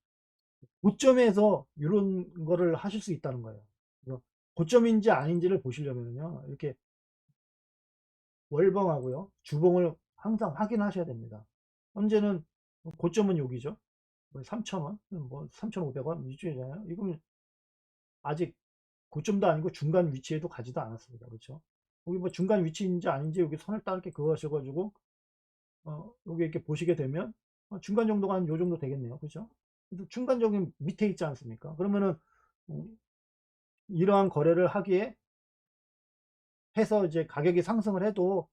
고점에서 이런 거를 하실 수 있다는 거예요. 그래서 고점인지 아닌지를 보시려면요. 이렇게 월봉하고요. 주봉을 항상 확인하셔야 됩니다. 현재는 고점은 여기죠. 3,000원, 뭐 3,500원 이쪽이잖아요. 이건 아직 고점도 아니고 중간 위치에도 가지도 않았습니다. 그렇죠? 여기 뭐 중간 위치인지 아닌지 여기 선을 따르게 그거 하셔가지고 여기 이렇게 보시게 되면 중간 정도가 한 요 정도 되겠네요. 그렇죠? 그래서 중간적인 밑에 있지 않습니까? 그러면은 이러한 거래를 하기에 해서 이제 가격이 상승을 해도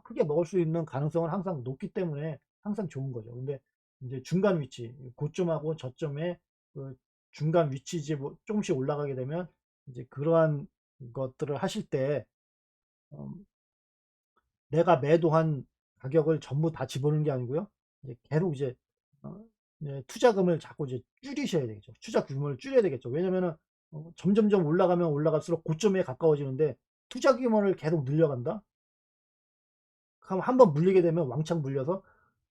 크게 먹을 수 있는 가능성은 항상 높기 때문에 항상 좋은 거죠. 근데 이제 중간 위치, 고점하고 저점의 그 중간 위치지 뭐 조금씩 올라가게 되면 이제 그러한 것들을 하실 때 어, 내가 매도한 가격을 전부 다 집어넣는 게 아니고요. 이제 계속 이제 투자금을 자꾸 이제 줄이셔야 되겠죠. 투자 규모를 줄여야 되겠죠. 왜냐면은 점점점 올라가면 올라갈수록 고점에 가까워지는데 투자 규모를 계속 늘려간다? 그럼 한번 물리게 되면 왕창 물려서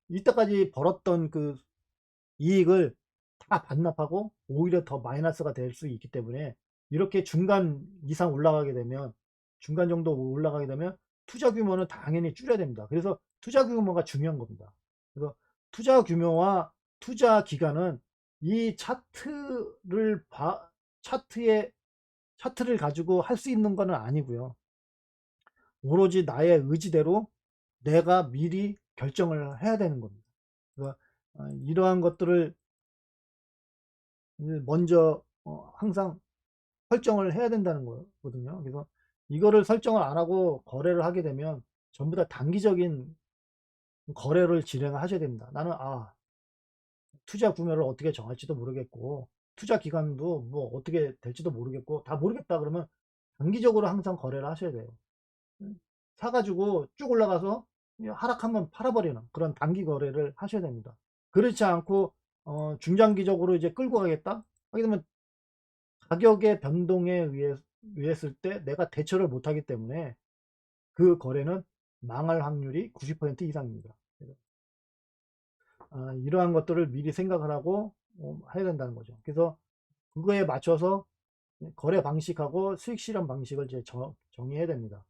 이때까지 벌었던 그 이익을 다 반납하고 오히려 더 마이너스가 될 수 있기 때문에, 이렇게 중간 이상 올라가게 되면, 중간 정도 올라가게 되면 투자 규모는 당연히 줄여야 됩니다. 그래서 투자 규모가 중요한 겁니다. 그래서 투자 규모와 투자 기간은 이 차트의 차트를 가지고 할 수 있는 거는 아니고요. 오로지 나의 의지대로 내가 미리 결정을 해야 되는 겁니다. 그래서 이러한 것들을 먼저 항상 설정을 해야 된다는 거거든요. 그래서 이거를 설정을 안 하고 거래를 하게 되면 전부 다 단기적인 거래를 진행을 하셔야 됩니다. 나는 투자 구매를 어떻게 정할지도 모르겠고, 투자 기간도 뭐 어떻게 될지도 모르겠고, 다 모르겠다 그러면 단기적으로 항상 거래를 하셔야 돼요. 사가지고 쭉 올라가서 하락하면 팔아버리는 그런 단기 거래를 하셔야 됩니다. 그렇지 않고 중장기적으로 이제 끌고 가겠다 하게 되면 가격의 변동에 의했을 때 내가 대처를 못하기 때문에 그 거래는 망할 확률이 90% 이상입니다. 이러한 것들을 미리 생각을 하고 해야 된다는 거죠. 그래서 그거에 맞춰서 거래 방식하고 수익 실현 방식을 이제 정의해야 됩니다.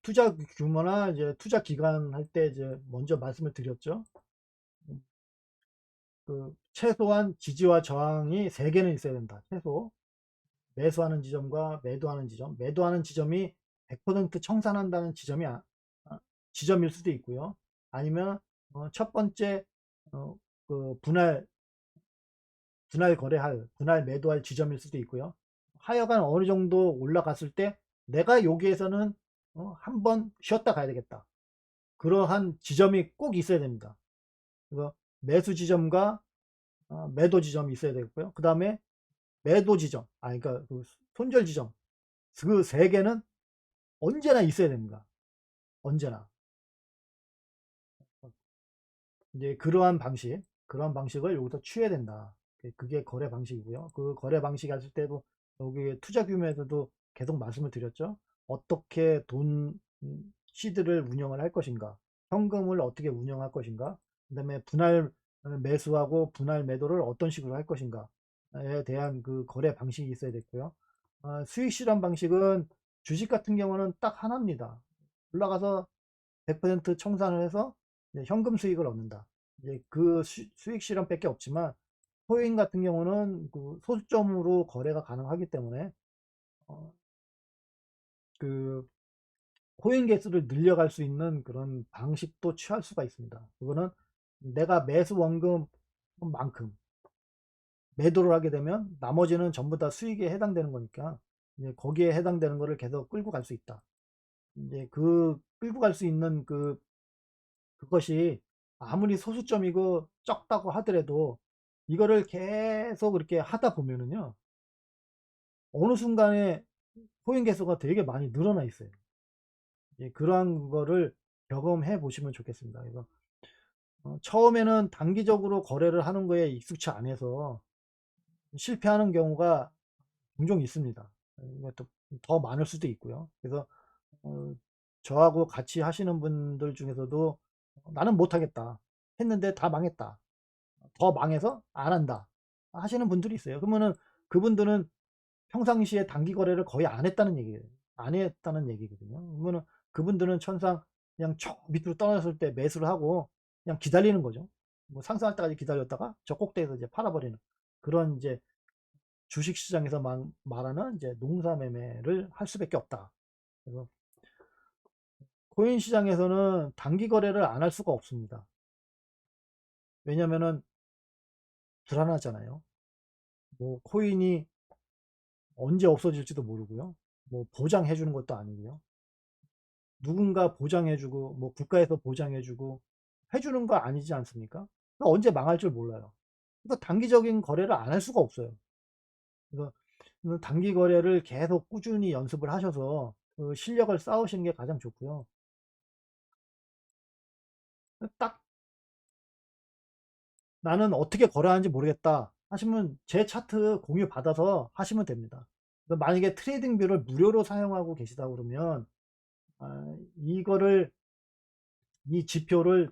투자 규모나 이제 투자 기간 할 때 이제 먼저 말씀을 드렸죠. 그 최소한 지지와 저항이 3개는 있어야 된다. 최소. 매수하는 지점과 매도하는 지점. 매도하는 지점이 100% 청산한다는 지점일 수도 있고요. 아니면 첫 번째 그 분할 매도할 지점일 수도 있고요. 하여간 어느 정도 올라갔을 때 내가 여기에서는 한번 쉬었다 가야 되겠다. 그러한 지점이 꼭 있어야 됩니다. 그래서 매수 지점과 매도 지점이 있어야 되겠고요. 그 다음에 매도 지점, 그러니까 그 손절 지점, 그 3개는 언제나 있어야 됩니다. 언제나. 이제 그러한 방식을 여기서 취해야 된다. 그게 거래 방식이고요. 그 거래 방식 하실 때도 여기 투자 규모에서도 계속 말씀을 드렸죠. 어떻게 시드를 운영을 할 것인가, 현금을 어떻게 운영할 것인가, 그 다음에 분할 매수하고 분할 매도를 어떤 식으로 할 것인가에 대한 그 거래 방식이 있어야 됐고요. 수익 실현 방식은 주식 같은 경우는 딱 하나입니다. 올라가서 100% 청산을 해서 현금 수익을 얻는다. 이제 그 수익 실현밖에 없지만, 코인 같은 경우는 그 소수점으로 거래가 가능하기 때문에 어, 그 코인 개수를 늘려갈 수 있는 그런 방식도 취할 수가 있습니다. 그거는 내가 매수 원금만큼 매도를 하게 되면 나머지는 전부 다 수익에 해당되는 거니까 이제 거기에 해당되는 거를 계속 끌고 갈 수 있다. 이제 그 끌고 갈 수 있는 그것이 아무리 소수점이고 적다고 하더라도 이거를 계속 이렇게 하다 보면은요, 어느 순간에 코인 개수가 되게 많이 늘어나 있어요. 예, 그러한 거를 경험해 보시면 좋겠습니다. 그래서 처음에는 단기적으로 거래를 하는 거에 익숙치 않아서 실패하는 경우가 종종 있습니다. 이것도 더 많을 수도 있고요. 그래서 어, 저하고 같이 하시는 분들 중에서도 나는 못하겠다 했는데 다 망했다, 더 망해서 안 한다 하시는 분들이 있어요. 그러면은 그분들은 평상시에 단기 거래를 거의 안 했다는 얘기거든요. 그러면은 그분들은 천상 그냥 저 밑으로 떨어졌을 때 매수를 하고 그냥 기다리는 거죠. 뭐 상승할 때까지 기다렸다가 저 꼭대기에서 이제 팔아버리는 그런 이제 주식 시장에서 말하는 이제 농사 매매를 할 수밖에 없다. 그래서 코인 시장에서는 단기 거래를 안 할 수가 없습니다. 왜냐면은 불안하잖아요. 뭐 코인이 언제 없어질지도 모르고요. 뭐 보장해 주는 것도 아니고요. 누군가 보장해 주고 뭐 국가에서 보장해 주고 해 주는 거 아니지 않습니까? 언제 망할 줄 몰라요. 그러니까 단기적인 거래를 안 할 수가 없어요. 그래서 단기 거래를 계속 꾸준히 연습을 하셔서 그 실력을 쌓으시는 게 가장 좋고요. 딱 나는 어떻게 거래하는지 모르겠다 하시면 제 차트 공유 받아서 하시면 됩니다. 만약에 트레이딩 뷰를 무료로 사용하고 계시다 그러면 이거를 이 지표를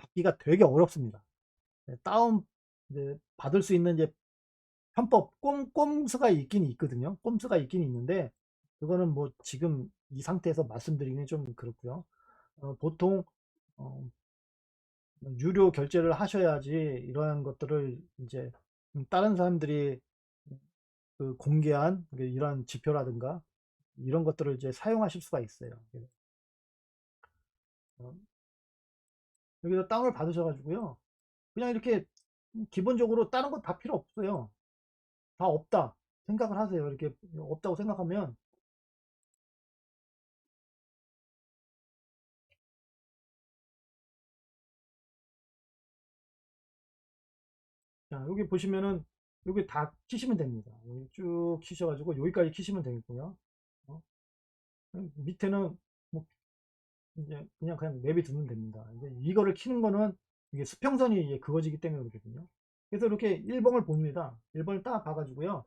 받기가 되게 어렵습니다. 네, 다운 이제 받을 수 있는 이제 편법 꼼수가 있긴 있거든요. 꼼수가 있긴 있는데 그거는 뭐 지금 이 상태에서 말씀드리기는 좀 그렇고요. 보통 어, 유료 결제를 하셔야지 이러한 것들을 이제 다른 사람들이 그 공개한 이런 지표라든가 이런 것들을 이제 사용하실 수가 있어요. 어, 여기서 다운을 받으셔가지고요. 그냥 이렇게 기본적으로 다른 거 다 필요 없어요. 다 없다 생각을 하세요. 이렇게 없다고 생각하면 자, 여기 보시면은 여기 다 키시면 됩니다. 여기 쭉 키셔가지고 여기까지 키시면 되겠고요. 어? 밑에는 뭐 이제 그냥 내비두면 됩니다. 이제 이거를 키는 거는 이게 수평선이 이제 그어지기 때문에 그렇거든요. 그래서 이렇게 1번을 봅니다. 1번을 딱 봐가지고요.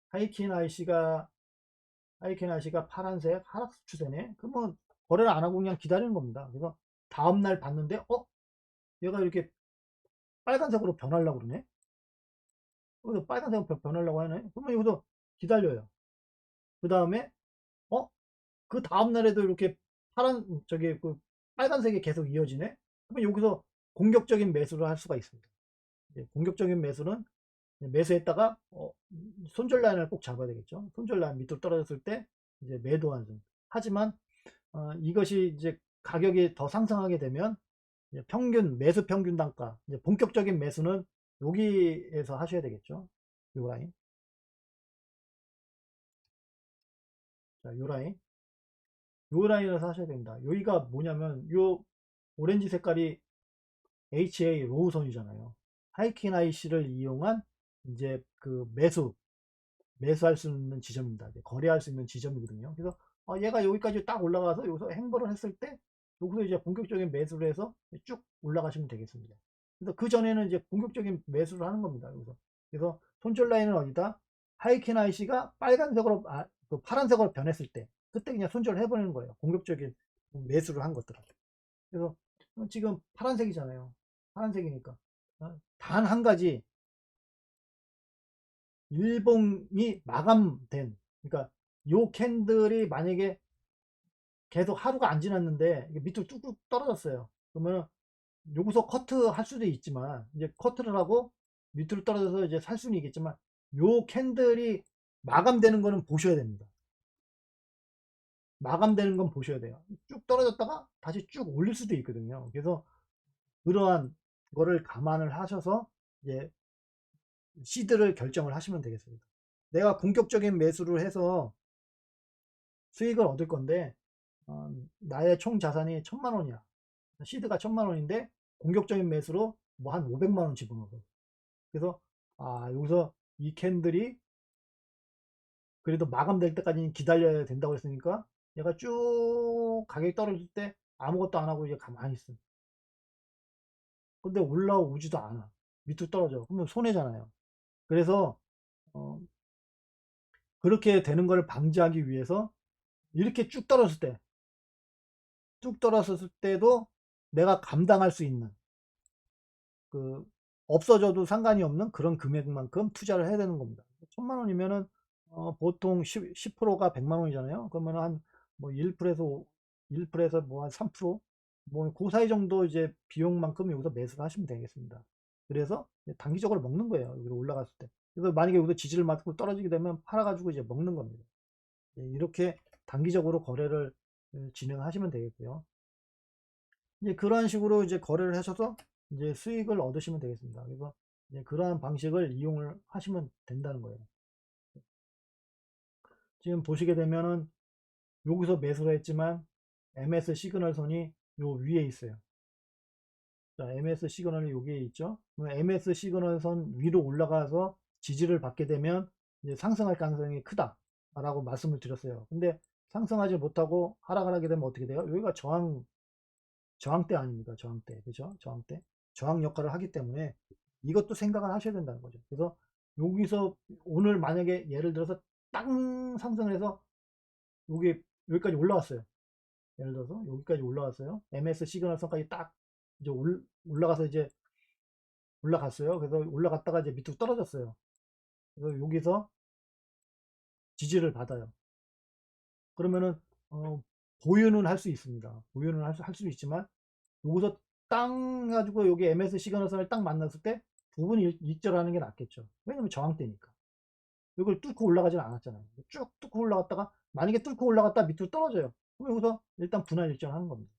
하이킨 IC가 하이킨 IC가 파란색 하락수 추세네. 그러면 거래를 안 하고 그냥 기다리는 겁니다. 그래서 다음날 봤는데 얘가 이렇게 빨간색으로 변하려고 그러네. 그래서 빨간색으로 변하려고 하네. 그러면 여기서 기다려요. 그 다음에 어? 그 다음날에도 이렇게 파란 저기 그 빨간색이 계속 이어지네. 그러면 여기서 공격적인 매수를 할 수가 있습니다. 공격적인 매수는 매수했다가 손절 라인을 꼭 잡아야 되겠죠. 손절 라인 밑으로 떨어졌을 때 이제 매도하는 중. 하지만 이것이 이제 가격이 더 상승하게 되면 평균 매수 평균 단가 이제 본격적인 매수는 여기에서 하셔야 되겠죠. 요 라인. 자, 요 라인. 요 라인에서 하셔야 됩니다. 여기가 뭐냐면 요 오렌지 색깔이 HA 로우선이잖아요. 하이킨 IC를 이용한 이제 그 매수할 수 있는 지점입니다. 거래할 수 있는 지점이거든요. 그래서 얘가 여기까지 딱 올라가서 여기서 행보를 했을 때 여기서 이제 본격적인 매수를 해서 쭉 올라가시면 되겠습니다. 그래서 그 전에는 이제 본격적인 매수를 하는 겁니다. 여기서. 그래서 손절 라인은 어디다? 하이킨 IC가 빨간색으로 그 파란색으로 변했을 때 그때 그냥 손절을 해버리는 거예요. 공격적인 매수를 한 것들은. 그래서 지금 파란색이잖아요. 파란색이니까 단 한 가지 일봉이 마감된 그러니까 요 캔들이 만약에 계속 하루가 안 지났는데 이게 밑으로 뚝뚝 떨어졌어요. 그러면 여기서 커트 할 수도 있지만 이제 커트를 하고 밑으로 떨어져서 이제 살 수는 있겠지만 요 캔들이 마감되는 거는 보셔야 됩니다. 마감되는 건 보셔야 돼요. 쭉 떨어졌다가 다시 쭉 올릴 수도 있거든요. 그래서 그러한 거를 감안을 하셔서 이제 시드를 결정을 하시면 되겠습니다. 내가 본격적인 매수를 해서 수익을 얻을 건데 나의 총 자산이 1000만 원이야. 시드가 1000만 원인데 공격적인 매수로 뭐 한 500만 원 집어넣어. 그래서 여기서 이 캔들이 그래도 마감될 때까지 기다려야 된다고 했으니까 얘가 쭉 가격이 떨어질 때 아무것도 안 하고 이제 가만히 있어. 근데 올라오지도 않아. 밑으로 떨어져. 그러면 손해잖아요. 그래서 어, 그렇게 되는 걸 방지하기 위해서 이렇게 쭉 떨어졌을 때도 내가 감당할 수 있는 그 없어져도 상관이 없는 그런 금액만큼 투자를 해야 되는 겁니다. 1000만 원이면은 보통 10%가 100만 원이잖아요. 그러면 한뭐 1%에서 1%에서 뭐 한 3%뭐 그 사이 정도 이제 비용만큼 여기서 매수를 하시면 되겠습니다. 그래서 단기적으로 먹는 거예요. 여기로 올라갔을 때. 그래서 만약에 여기서 지지를 맞고 떨어지게 되면 팔아가지고 이제 먹는 겁니다. 이렇게 단기적으로 거래를 진행하시면 되겠고요. 이제 그러한 식으로 이제 거래를 하셔서 이제 수익을 얻으시면 되겠습니다. 그래서 이제 그러한 방식을 이용을 하시면 된다는 거예요. 지금 보시게 되면은 여기서 매수를 했지만 MS 시그널 선이 요 위에 있어요. 자, MS 시그널이 여기에 있죠. MS 시그널 선 위로 올라가서 지지를 받게 되면 이제 상승할 가능성이 크다라고 말씀을 드렸어요. 근데 상승하지 못하고 하락을 하게 되면 어떻게 돼요? 여기가 저항대 아닙니까? 저항대. 그죠? 저항대. 저항 역할을 하기 때문에 이것도 생각을 하셔야 된다는 거죠. 그래서 여기서 오늘 만약에 예를 들어서 땅 상승을 해서 여기까지 올라왔어요. 예를 들어서 여기까지 올라왔어요. MS 시그널선까지 딱 이제 올라가서 이제 올라갔어요. 그래서 올라갔다가 이제 밑으로 떨어졌어요. 그래서 여기서 지지를 받아요. 그러면은 보유는 할 수 있습니다. 보유는 할 수 있지만 여기서 땅 가지고 여기 MS 시그널선을 딱 만났을 때 두 분이 일절하는 게 낫겠죠. 왜냐면 저항대니까. 이걸 뚫고 올라가지는 않았잖아요. 쭉 뚫고 올라갔다가 만약에 뚫고 올라갔다 밑으로 떨어져요. 그럼 여기서 일단 분할 일정하는 겁니다.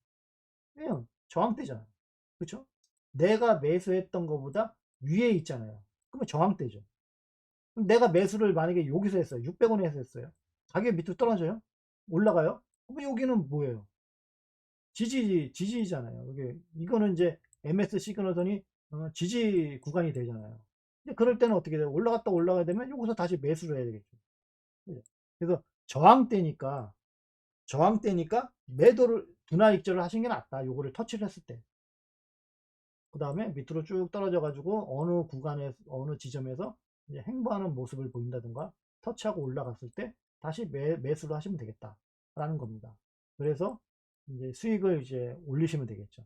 왜냐면 저항대잖아요. 그렇죠? 내가 매수했던 것보다 위에 있잖아요. 그러면 저항대죠. 그럼 내가 매수를 만약에 여기서 했어요. 600원에서 했어요. 가격 밑으로 떨어져요? 올라가요? 그럼 여기는 뭐예요? 지지잖아요. 이거는 이제 MS 시그널선이 지지 구간이 되잖아요. 근데 그럴 때는 어떻게 돼요? 올라갔다 올라가야 되면 여기서 다시 매수를 해야 되겠죠. 예. 그래서 저항대니까 매도를 분할 익절을 하시는 게 낫다. 요거를 터치를 했을 때. 그 다음에 밑으로 쭉 떨어져 가지고 어느 구간에 어느 지점에서 이제 횡보하는 모습을 보인다든가 터치하고 올라갔을 때 다시 매수를 하시면 되겠다라는 겁니다. 그래서 이제 수익을 이제 올리시면 되겠죠.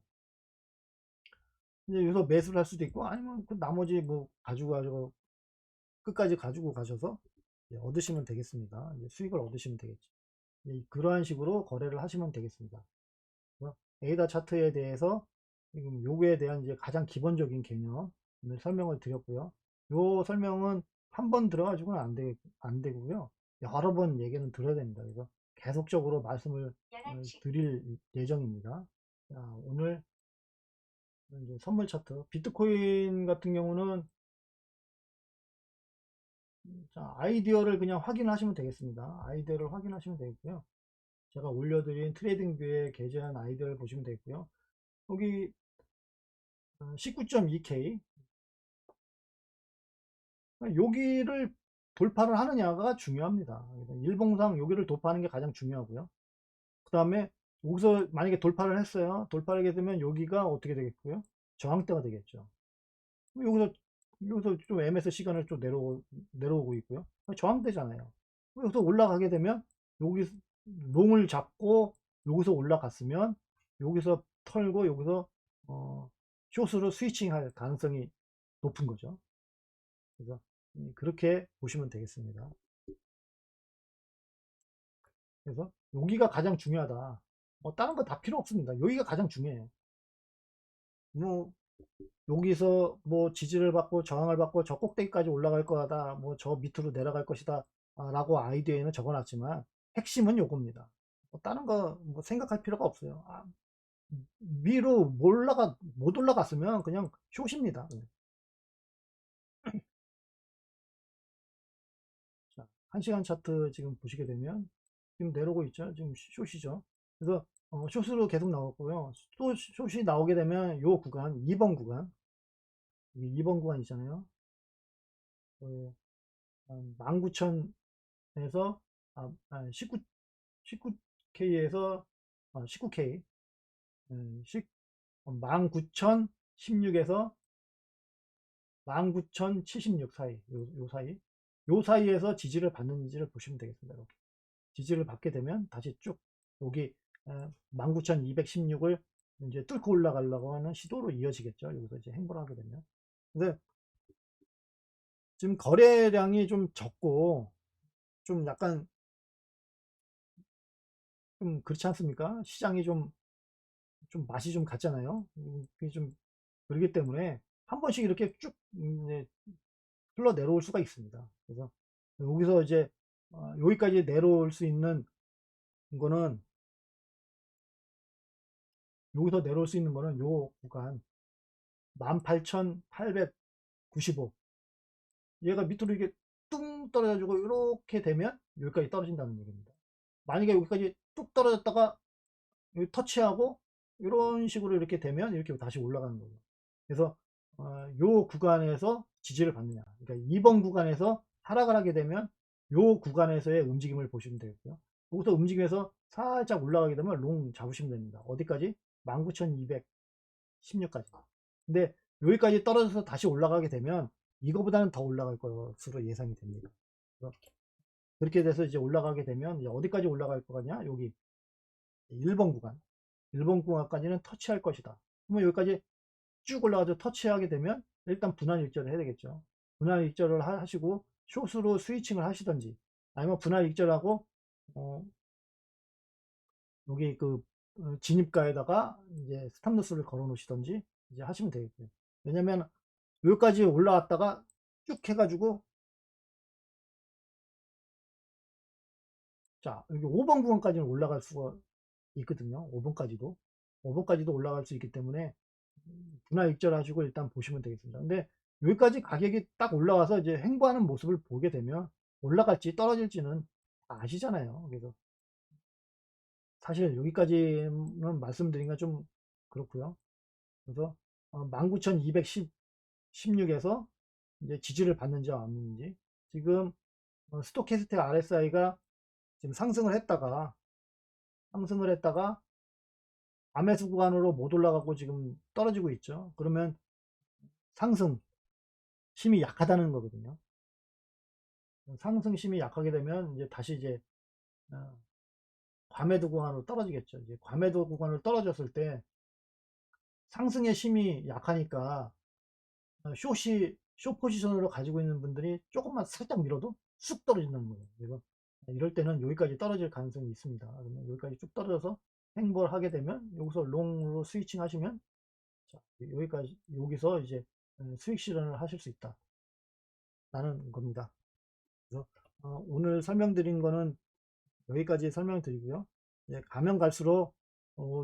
이제 여기서 매수를 할 수도 있고 아니면 그 나머지 뭐 가지고 가지고 끝까지 가지고 가셔서 얻으시면 되겠습니다. 이제 수익을 얻으시면 되겠죠. 그러한 식으로 거래를 하시면 되겠습니다. 에이다 차트에 대해서 지금 요거에 대한 이제 가장 기본적인 개념을 설명을 드렸고요. 요 설명은 한 번 들어가지고는 안 되고요. 여러 번 얘기는 들어야 됩니다. 그래서 계속적으로 말씀을 드릴 예정입니다. 자, 오늘 이제 선물 차트. 비트코인 같은 경우는 자, 아이디어를 그냥 확인하시면 되겠습니다. 아이디어를 확인하시면 되겠고요. 제가 올려드린 트레이딩뷰에 게재한 아이디어를 보시면 되겠고요. 여기 19.2K 여기를 돌파를 하느냐가 중요합니다. 일봉상 여기를 돌파하는 게 가장 중요하고요. 그 다음에 여기서 만약에 돌파를 했어요. 돌파를 하게 되면 여기가 어떻게 되겠고요? 저항대가 되겠죠. 여기서 좀 MS 시간을 좀 내려오고 있고요. 저항대잖아요. 여기서 올라가게 되면 여기 롱을 잡고 여기서 올라갔으면 여기서 털고 여기서 숏으로 스위칭할 가능성이 높은 거죠. 그래서 그렇게 보시면 되겠습니다. 그래서 여기가 가장 중요하다. 뭐 다른 거 다 필요 없습니다. 여기가 가장 중요해요. 뭐 여기서 뭐 지지를 받고 저항을 받고 저 꼭대기까지 올라갈 거다. 뭐 저 밑으로 내려갈 것이다. 라고 아이디어에는 적어놨지만 핵심은 요겁니다. 뭐 다른 거 뭐 생각할 필요가 없어요. 위로 못 올라갔으면 그냥 숏입니다. 자, 1시간 차트 지금 보시게 되면 지금 내려오고 있죠. 지금 숏이죠. 그래서 숏으로 계속 나왔고요. 또 숏이 나오게 되면 요 구간 2번 구간 2번 구간 있잖아요. 19,000에서 19K에서 19K 19,016에서 19,076 사이 요 사이에서 지지를 받는지를 보시면 되겠습니다. 이렇게 지지를 받게 되면 다시 쭉 여기 19,216을 이제 뚫고 올라가려고 하는 시도로 이어지겠죠. 여기서 이제 행보를 하게 되면. 근데 지금 거래량이 좀 적고 좀 약간 좀 그렇지 않습니까? 시장이 좀 맛이 좀 갔잖아요. 그게 좀 그렇기 때문에 한 번씩 이렇게 쭉 네, 흘러 내려올 수가 있습니다. 그래서 여기서 이제 여기까지 내려올 수 있는 거는 여기서 내려올 수 있는 거는 요 구간 18,895 얘가 밑으로 이게 뚱 떨어져가지고 이렇게 되면 여기까지 떨어진다는 얘기입니다. 만약에 여기까지 뚝 떨어졌다가 여기 터치하고 이런 식으로 이렇게 되면 이렇게 다시 올라가는 거예요. 그래서 요 구간에서 지지를 받느냐. 그러니까 2번 구간에서 하락을 하게 되면 요 구간에서의 움직임을 보시면 되겠고요. 여기서 움직임에서 살짝 올라가게 되면 롱 잡으시면 됩니다. 어디까지? 19,216까지. 근데 여기까지 떨어져서 다시 올라가게 되면 이거보다는 더 올라갈 것으로 예상이 됩니다. 그렇게 돼서 이제 올라가게 되면 이제 어디까지 올라갈 거냐? 여기 1번 구간. 1번 구간까지는 터치할 것이다. 그러면 여기까지 쭉 올라가서 터치하게 되면 일단 분할 일절을 해야 되겠죠. 분할 일절을 하시고 숏으로 스위칭을 하시던지, 아니면 분할 일절하고 어, 여기 그 진입가에다가 이제 스탑로스를 걸어 놓으시던지 이제 하시면 되겠고요. 왜냐면 여기까지 올라왔다가 쭉 해가지고, 자 여기 5번 구간까지는 올라갈 수가 있거든요. 5번까지도 5번까지도 올라갈 수 있기 때문에 분할 익절하시고 일단 보시면 되겠습니다. 근데 여기까지 가격이 딱 올라와서 이제 횡보하는 모습을 보게 되면 올라갈지 떨어질지는 다 아시잖아요. 그래서 사실 여기까지는 말씀드린 건 좀 그렇고요. 그래서 19,216에서 이제 지지를 받는지 안 받는지, 지금 스토캐스틱 RSI가 지금 상승을 했다가 암매수 구간으로 못 올라가고 지금 떨어지고 있죠. 그러면 상승 힘이 약하다는 거거든요. 상승심이 약하게 되면 이제 다시 이제 어, 과매도 구간으로 떨어지겠죠. 이제 과매도 구간을 떨어졌을 때 상승의 힘이 약하니까 숏 포지션으로 가지고 있는 분들이 조금만 살짝 밀어도 쑥 떨어진다는 거예요. 그래서 이럴 때는 여기까지 떨어질 가능성이 있습니다. 그러면 여기까지 쭉 떨어져서 행보를 하게 되면 여기서 롱으로 스위칭 하시면, 자, 여기서 이제 수익 실현을 하실 수 있다라는 겁니다. 그래서 오늘 설명드린 거는 여기까지 설명드리고요. 이제 가면 갈수록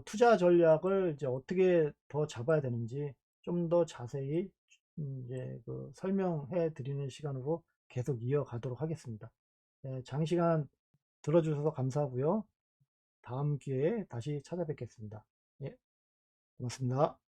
투자 전략을 이제 어떻게 더 잡아야 되는지 좀 더 자세히 이제 그 설명해 드리는 시간으로 계속 이어가도록 하겠습니다. 네, 장시간 들어주셔서 감사하고요. 다음 기회에 다시 찾아뵙겠습니다. 예, 고맙습니다.